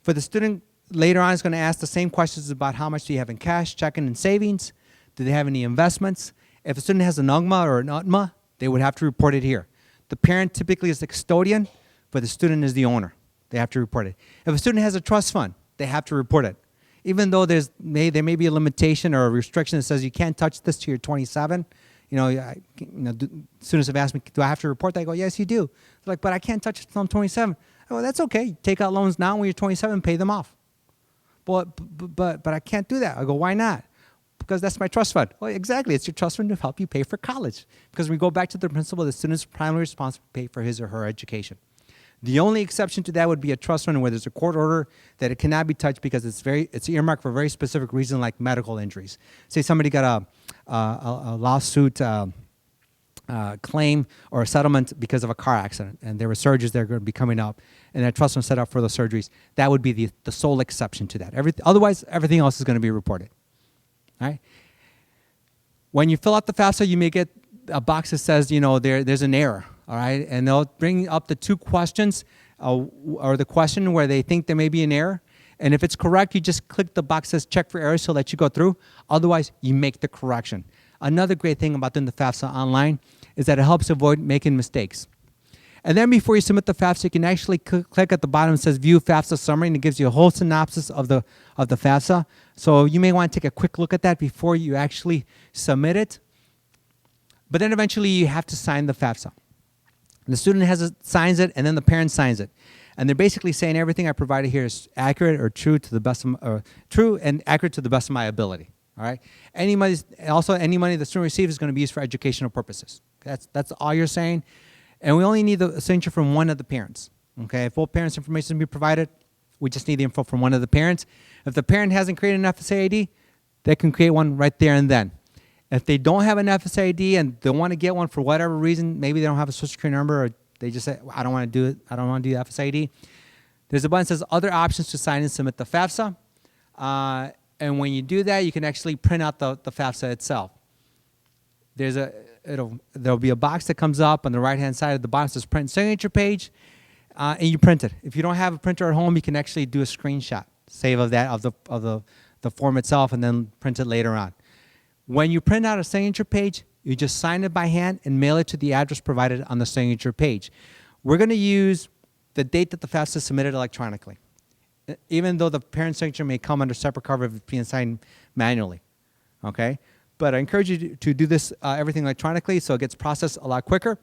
For the student, later on, is going to ask the same questions about how much do you have in cash, checking, and savings. Do they have any investments? If a student has an UGMA or an UTMA, they would have to report it here. The parent typically is the custodian, but the student is the owner. They have to report it. If a student has a trust fund, they have to report it. Even though there may be a limitation or a restriction that says you can't touch this till you're 27, students have asked me, do I have to report that? I go, yes, you do. They're like, but I can't touch it until I'm 27. I go, that's okay. Take out loans now when you're 27, pay them off. But I can't do that. I go, why not? Because that's my trust fund. Well, exactly. It's your trust fund to help you pay for college. Because we go back to the principle the student's primarily responsible to pay for his or her education. The only exception to that would be a trust fund where there's a court order that it cannot be touched because it's earmarked for a very specific reason like medical injuries. Say somebody got a lawsuit claim or a settlement because of a car accident and there were surgeries that are going to be coming up and that trust fund set up for those surgeries. That would be the sole exception to that. Otherwise, everything else is going to be reported. All right? When you fill out the FAFSA, you may get a box that says, there's an error. All right, and they'll bring up the two questions or the question where they think there may be an error. And if it's correct, you just click the box that says check for errors so that you go through. Otherwise, you make the correction. Another great thing about doing the FAFSA online is that it helps avoid making mistakes. And then before you submit the FAFSA, you can actually click at the bottom. It says View FAFSA Summary, and it gives you a whole synopsis of the FAFSA. So you may want to take a quick look at that before you actually submit it. But then eventually you have to sign the FAFSA. The student signs it, and then the parent signs it. And they're basically saying everything I provided here is accurate or true and accurate to the best of my ability. All right. Any money the student receives is going to be used for educational purposes. That's all you're saying. And we only need the signature from one of the parents. Okay. If both parents' information be provided, we just need the info from one of the parents. If the parent hasn't created an FSA ID, they can create one right there and then. If they don't have an FSA ID and they want to get one for whatever reason, maybe they don't have a social security number or they just say, I don't want to do it. I don't want to do the FSA ID. There's a button that says other options to sign and submit the FAFSA. And when you do that, you can actually print out the FAFSA itself. There'll be a box that comes up on the right-hand side of the box that says print signature page, and you print it. If you don't have a printer at home, you can actually do a screenshot, save of the form itself, and then print it later on. When you print out a signature page, you just sign it by hand and mail it to the address provided on the signature page. We're going to use the date that the FAFSA is submitted electronically. even though the parent signature may come under separate cover if it's being signed manually. Okay? But I encourage you to do this everything electronically so it gets processed a lot quicker.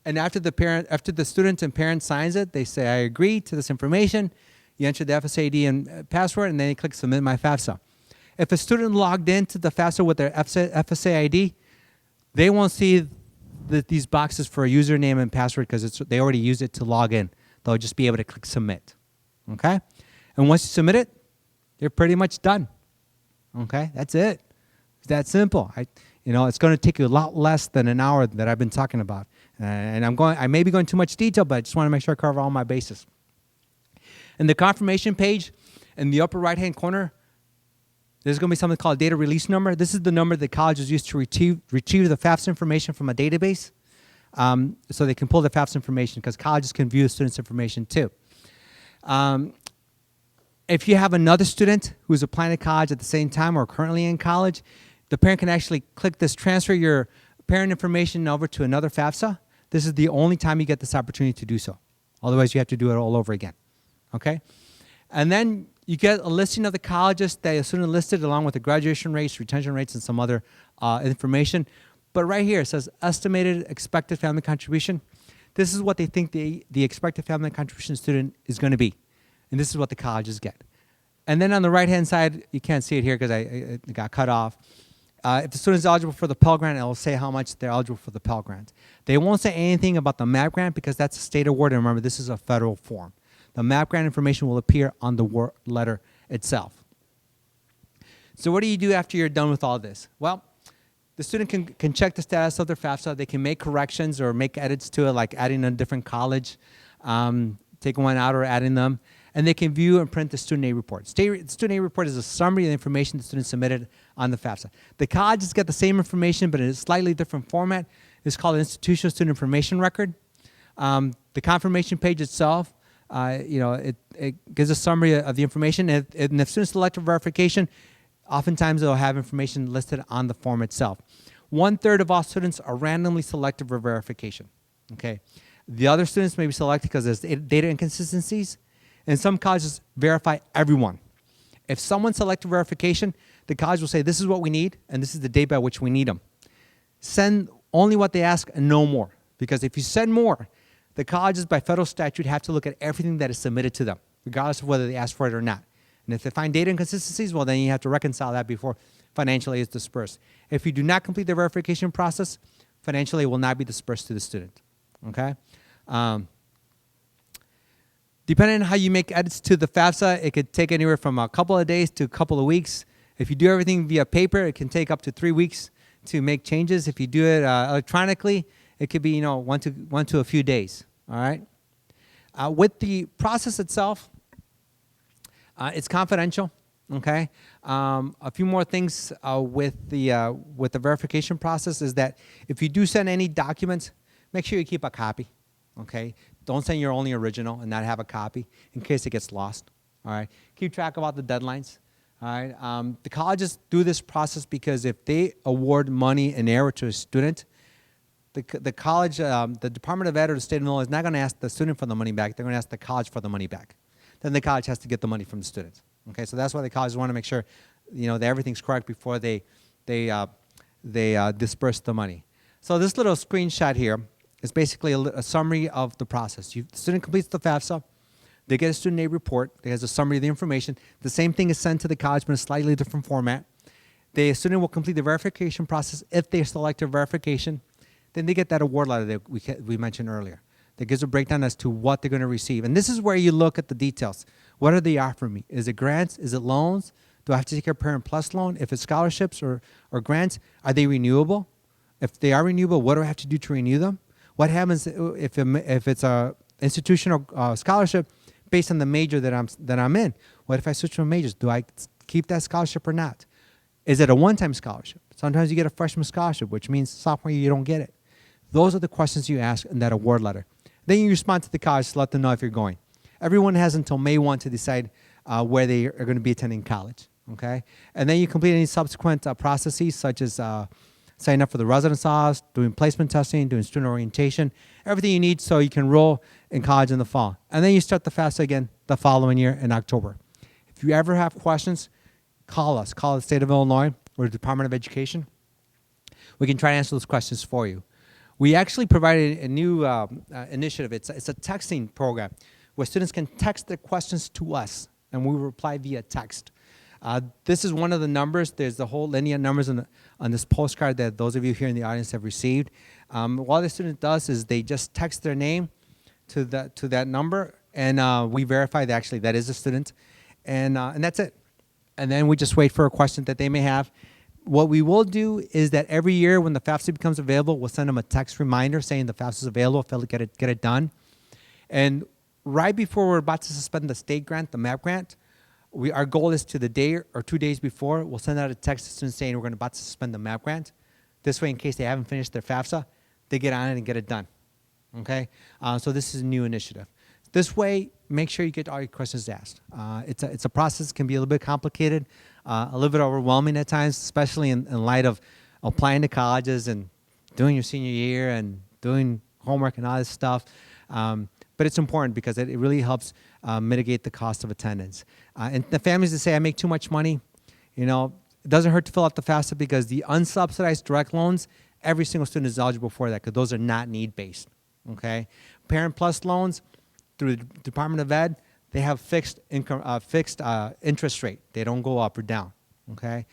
And after the student and parent signs it, they say, I agree to this information. You enter the FSA ID and password, and then you click Submit My FAFSA. If a student logged into the FAFSA with their FSA ID, they won't see these boxes for a username and password because they already used it to log in. They'll just be able to click Submit. Okay? And once you submit it, you're pretty much done. Okay? That's it. It's that simple. It's going to take you a lot less than an hour that I've been talking about. And I may be going too much detail, but I just want to make sure I cover all my bases. In the confirmation page, in the upper right-hand corner, there's going to be something called data release number. This is the number that colleges use to retrieve the FAFSA information from a database, so they can pull the FAFSA information because colleges can view the student's information too. If you have another student who's applying to college at the same time or currently in college, the parent can actually click this transfer your parent information over to another FAFSA. This is the only time you get this opportunity to do so. Otherwise, you have to do it all over again. Okay? And then you get a listing of the colleges that a student listed along with the graduation rates, retention rates, and some other information. But right here, it says estimated expected family contribution. This is what they think the expected family contribution student is going to be. And this is what the colleges get. And then on the right-hand side, you can't see it here because it got cut off. If the student is eligible for the Pell Grant, it will say how much they're eligible for the Pell Grant. They won't say anything about the MAP Grant because that's a state award. And remember, this is a federal form. The MAP Grant information will appear on the award letter itself. So what do you do after you're done with all this? Well, the student can check the status of their FAFSA. They can make corrections or make edits to it, like adding a different college, taking one out or adding them. And they can view and print the student aid report. The student aid report is a summary of the information the student submitted on the FAFSA. The colleges get the same information, but in a slightly different format. It's called an institutional student information record. The confirmation page itself, it gives a summary of the information. And if students select for verification, oftentimes they'll have information listed on the form itself. 1/3 of all students are randomly selected for verification. Okay, the other students may be selected because there's data inconsistencies. And some colleges verify everyone. If someone selected verification, the college will say, this is what we need, and this is the date by which we need them. Send only what they ask and no more. Because if you send more, the colleges by federal statute have to look at everything that is submitted to them, regardless of whether they ask for it or not. And if they find data inconsistencies, well, then you have to reconcile that before financial aid is dispersed. If you do not complete the verification process, financial aid will not be dispersed to the student. Okay? Depending on how you make edits to the FAFSA, it could take anywhere from a couple of days to a couple of weeks. If you do everything via paper, it can take up to 3 weeks to make changes. If you do it electronically, it could be one to a few days. All right. With the process itself, it's confidential. Okay. A few more things with the verification process is that if you do send any documents, make sure you keep a copy. Okay. Don't send your only original and not have a copy in case it gets lost. All right. Keep track of all the deadlines. All right. The colleges do this process because if they award money in error to a student, the college, the Department of Ed or the state of Illinois is not going to ask the student for the money back. They're going to ask the college for the money back. Then the college has to get the money from the students. Okay. So that's why the colleges want to make sure, that everything's correct before they disperse the money. So this little screenshot here is basically a summary of the process. The student completes the FAFSA. They get a student aid report. It has a summary of the information. The same thing is sent to the college, but in a slightly different format. The student will complete the verification process if they select a verification. Then they get that award letter that we mentioned earlier. That gives a breakdown as to what they're going to receive. And this is where you look at the details. What are they offering me? Is it grants? Is it loans? Do I have to take a Parent Plus loan? If it's scholarships or grants, are they renewable? If they are renewable, what do I have to do to renew them? What happens if it's a institutional scholarship based on the major that I'm in? What if I switch from majors? Do I keep that scholarship or not? Is it a one-time scholarship? Sometimes you get a freshman scholarship, which means sophomore year you don't get it. Those are the questions you ask in that award letter. Then you respond to the college to let them know if you're going. Everyone has until May 1 to decide where they are going to be attending college. Okay, and then you complete any subsequent processes such as signing up for the residence halls, doing placement testing, doing student orientation, everything you need so you can enroll in college in the fall. And then you start the FAFSA again the following year in October. If you ever have questions, call us. Call the state of Illinois or the Department of Education. We can try to answer those questions for you. We actually provided a new initiative. It's a texting program where students can text their questions to us, and we reply via text. This is one of the numbers. There's the whole linear numbers on this postcard that those of you here in the audience have received. What the student does is they just text their name to that number, and we verify that actually that is a student, and that's it. And then we just wait for a question that they may have. What we will do is that every year when the FAFSA becomes available, we'll send them a text reminder saying the FAFSA is available, get it done. And right before we're about to suspend the state grant, the MAP grant, our goal is to the day or 2 days before, we'll send out a text to students saying we're about to suspend the MAP grant. This way, in case they haven't finished their FAFSA, they get on it and get it done. Okay? So this is a new initiative. This way, make sure you get all your questions asked. It's a process that can be a little bit complicated, a little bit overwhelming at times, especially in light of applying to colleges and doing your senior year and doing homework and all this stuff. But it's important because it really helps mitigate the cost of attendance. And the families that say, I make too much money, it doesn't hurt to fill out the FAFSA because the unsubsidized direct loans, every single student is eligible for that because those are not need-based, okay? Parent Plus loans, through the Department of Ed, they have fixed interest rate. They don't go up or down, okay?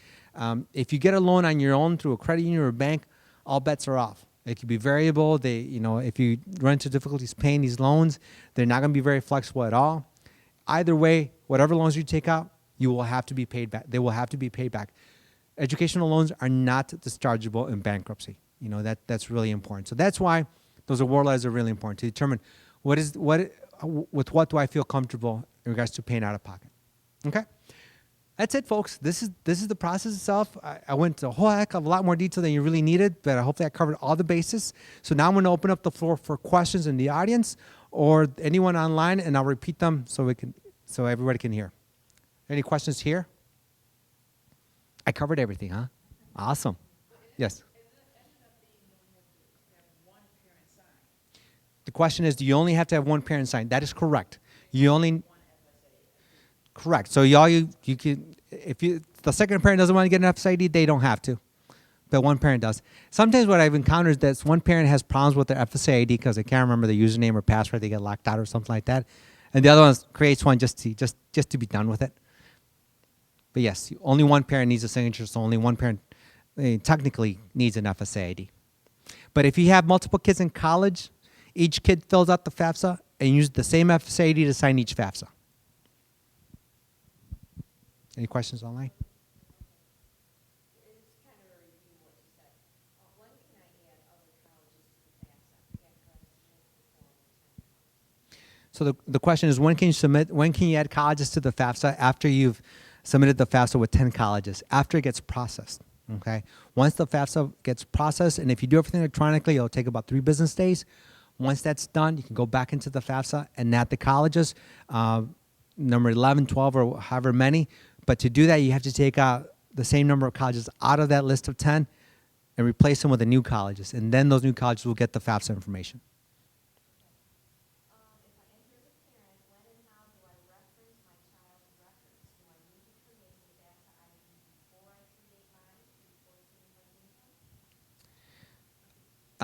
If you get a loan on your own through a credit union or a bank, all bets are off. It could be variable. If you run into difficulties paying these loans, they're not going to be very flexible at all. Either way, whatever loans you take out, you will have to be paid back. They will have to be paid back. Educational loans are not dischargeable in bankruptcy. That's really important. So that's why those award letters are really important to determine with what do I feel comfortable in regards to paying out of pocket. Okay? That's it, folks. This is the process itself. I went to a whole heck of a lot more detail than you really needed, but I hope that covered all the bases. So now I'm going to open up the floor for questions in the audience or anyone online, and I'll repeat them so everybody can hear. Any questions here? I covered everything, huh? Awesome. Yes. The question is, do you only have to have one parent sign? That is correct. You only correct. So you can, if the second parent doesn't want to get an FSA ID, they don't have to, but one parent does. Sometimes what I've encountered is that one parent has problems with their FSA ID because they can't remember the username or password, they get locked out or something like that, and the other one creates one just to be done with it. But yes, only one parent needs a signature, so only one parent technically needs an FSA ID. But if you have multiple kids in college, each kid fills out the FAFSA and uses the same FSA ID to sign each FAFSA. Any questions online? It's kind of a review what you said. When can I add other colleges to the FAFSA? So the question is, when can you add colleges to the FAFSA after you've submitted the FAFSA with 10 colleges, after it gets processed, okay? Once the FAFSA gets processed, and if you do everything electronically, it'll take about 3 business days. Once that's done, you can go back into the FAFSA and add the colleges, number 11, 12, or however many. But to do that, you have to take out the same number of colleges out of that list of 10 and replace them with the new colleges. And then those new colleges will get the FAFSA information. If I enter as a parent, when and how do I reference my child's records? Do I need to create the FAFSA ID before I create mine, before creating my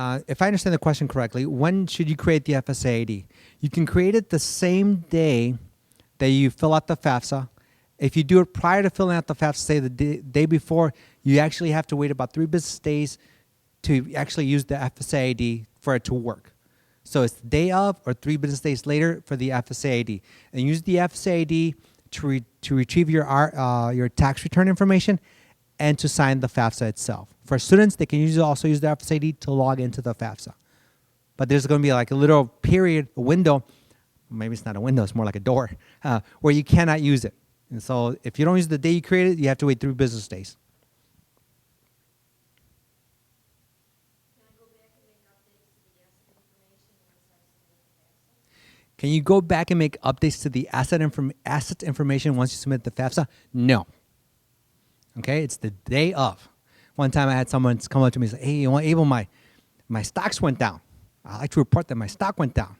income? If I understand the question correctly, when should you create the FSA ID? You can create it the same day that you fill out the FAFSA. If you do it prior to filling out the FAFSA, say the day before, you actually have to wait about 3 business days to actually use the FSA ID for it to work. So it's the day of or 3 business days later for the FSA ID. And use the FSA ID to retrieve your tax return information and to sign the FAFSA itself. For students, they can also use the FSA ID to log into the FAFSA. But there's going to be like a little period, a window, maybe it's not a window, it's more like a door, where you cannot use it. And so if you don't use it the day you create it, you have to wait 3 business days. Can you go back and make updates to the asset information once you submit the FAFSA? No. Okay, it's the day of. One time I had someone come up to me and say, hey, Abel, my stocks went down. I'd like to report that my stock went down.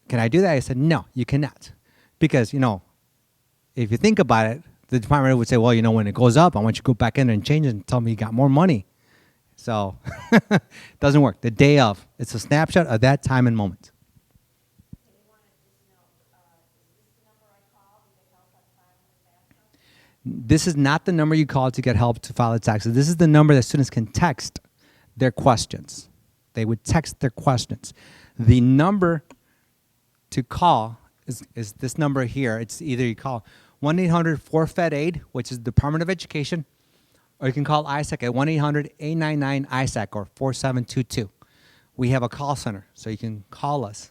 Can I do that? I said, no, you cannot. Because, if you think about it, the department would say, well, when it goes up, I want you to go back in and change it and tell me you got more money. So it doesn't work. The day of, it's a snapshot of that time and moment. Okay, they want to just know, is this the number I call to get help on filing the FAFSA? This is not the number you call to get help to file the taxes. This is the number that students can text their questions. They would text their questions. The number to call is this number here. It's either you call 1-800-4FED-AID, which is Department of Education, or you can call ISAC at 1-800-899-ISAC or 4722. We have a call center, so you can call us.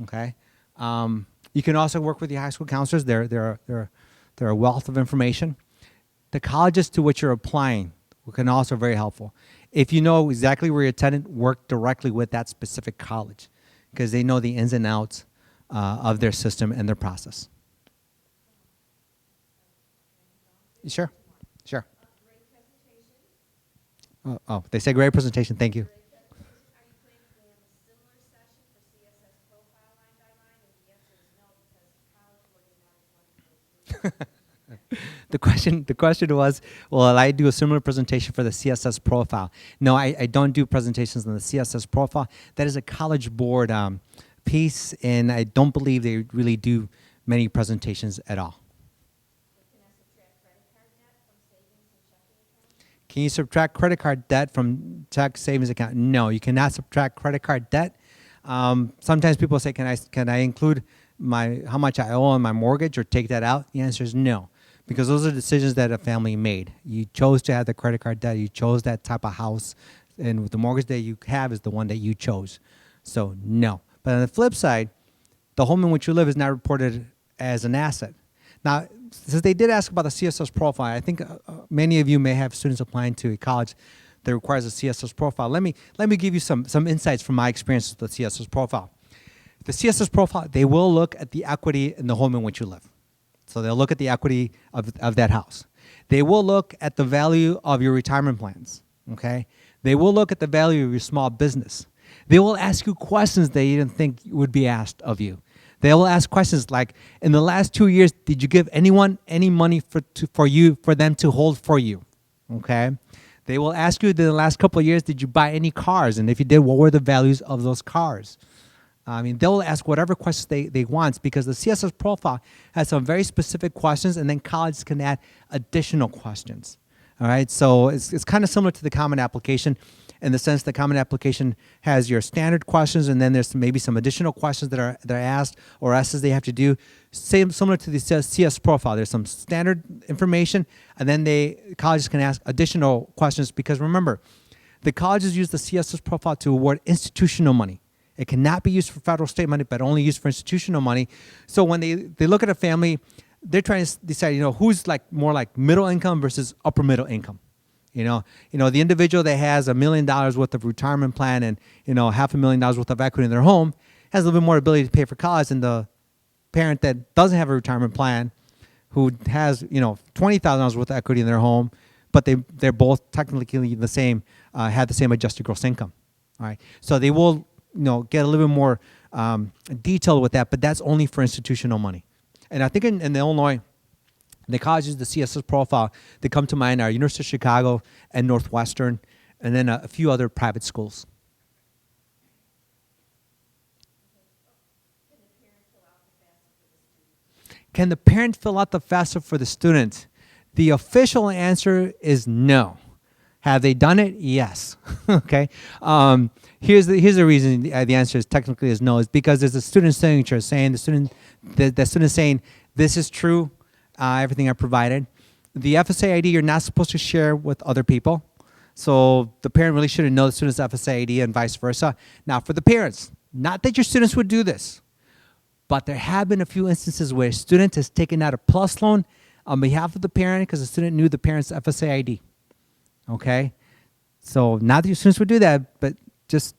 Okay. You can also work with the high school counselors. They're a wealth of information. The colleges to which you're applying can also be very helpful. If you know exactly where you're attending, work directly with that specific college because they know the ins and outs of their system and their process. Sure. Sure. Great presentation. They say great presentation. Thank you. Great presentation. Are you planning to have a similar session for CSS profile line by line? And the answer is no, because college work is not as much as The question was, will I do a similar presentation for the CSS profile? No, I don't do presentations on the CSS profile. That is a college board piece, and I don't believe they really do many presentations at all. Can I subtract credit card debt from savings and checking account? Can you subtract credit card debt from check savings account? No, you cannot subtract credit card debt. Sometimes people say, can I include how much I owe on my mortgage or take that out? The answer is no, because those are decisions that a family made. You chose to have the credit card debt. You chose that type of house, and with the mortgage that you have is the one that you chose. So no. But on the flip side, the home in which you live is not reported as an asset. Now, since they did ask about the CSS profile, I think many of you may have students applying to a college that requires a CSS profile. Let me give you some insights from my experience with the CSS profile. The CSS profile, they will look at the equity in the home in which you live. So they'll look at the equity of that house. They will look at the value of your retirement plans, okay? They will look at the value of your small business. They will ask you questions that you didn't think would be asked of you. They will ask questions like, in the last 2 years, did you give anyone any money for them to hold for you, okay? They will ask you, in the last couple of years, did you buy any cars? And if you did, what were the values of those cars? I mean, they'll ask whatever questions they want because the CSS profile has some very specific questions, and then colleges can add additional questions. All right, so it's kind of similar to the Common Application in the sense the Common Application has your standard questions, and then there's maybe some additional questions that are asked or essays they have to do. Similar to the CS profile, there's some standard information, and then colleges can ask additional questions because remember, the colleges use the CSS profile to award institutional money. It cannot be used for federal state money, but only used for institutional money. So when they look at a family, they're trying to decide, who's more like middle income versus upper middle income. The individual that has $1 million worth of retirement plan and $500,000 worth of equity in their home has a little bit more ability to pay for college than the parent that doesn't have a retirement plan, who has $20,000 worth of equity in their home, but they're both technically the same, have the same adjusted gross income. All right, so they will get a little bit more detailed with that, but that's only for institutional money. And I think in Illinois, the colleges, the CSS profile that come to mind are University of Chicago and Northwestern, and then a few other private schools. Can the parent fill out the FAFSA for the student? The official answer is no. Have they done it? Yes. Okay. Here's the reason the answer is technically is no. Is because there's a student signature saying the student saying this is true, everything I provided. The FSA ID you're not supposed to share with other people, so the parent really shouldn't know the student's FSA ID and vice versa. Now for the parents, not that your students would do this, but there have been a few instances where a student has taken out a PLUS loan on behalf of the parent because the student knew the parent's FSA ID. Okay, so not that your students would do that, but just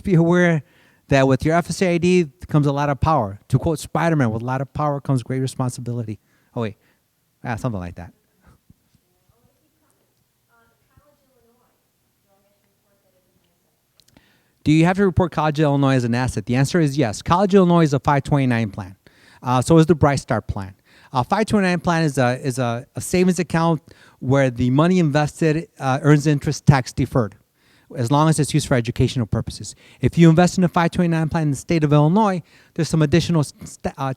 be aware that with your FSA ID comes a lot of power. To quote Spider-Man, with a lot of power comes great responsibility. Oh wait, something like that. Do you have to report College of Illinois as an asset? The answer is yes. College of Illinois is a 529 plan. So is the Bright Start plan. 529 plan is a savings account where the money invested earns interest tax deferred, as long as it's used for educational purposes. If you invest in a 529 plan in the state of Illinois, there's some additional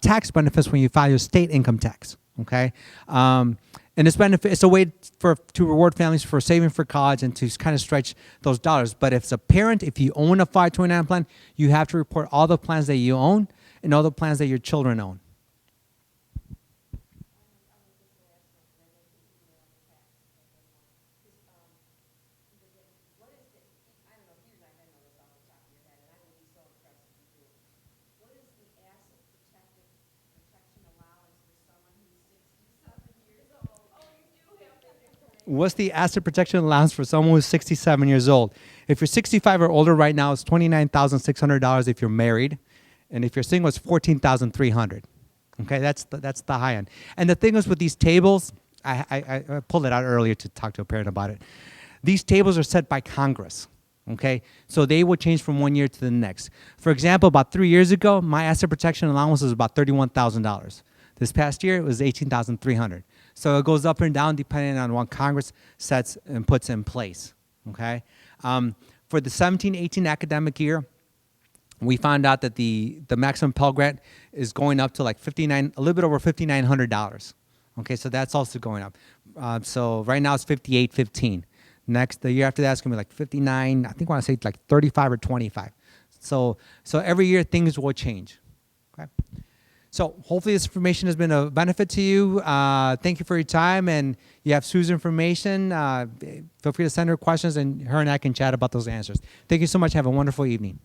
tax benefits when you file your state income tax. Okay, and it's a way to reward families for saving for college and to kind of stretch those dollars. But if it's a parent, if you own a 529 plan, you have to report all the plans that you own and all the plans that your children own. What's the asset protection allowance for someone who's 67 years old? If you're 65 or older right now, it's $29,600 if you're married, and if you're single, it's $14,300. Okay, that's the high end. And the thing is with these tables, I pulled it out earlier to talk to a parent about it. These tables are set by Congress. Okay, so they will change from one year to the next. For example, about 3 years ago, my asset protection allowance was about $31,000. This past year, it was $18,300. So it goes up and down depending on what Congress sets and puts in place. Okay, for the 17-18 academic year, we found out that the maximum Pell Grant is going up to like a little bit over $5,900. Okay, so that's also going up. So right now it's $58.15. The year after that, it's gonna be like 59. I think I want to say like 35 or 25. So every year things will change. Okay. So hopefully this information has been a benefit to you. Thank you for your time, and you have Sue's information. Feel free to send her questions, and her and I can chat about those answers. Thank you so much. Have a wonderful evening.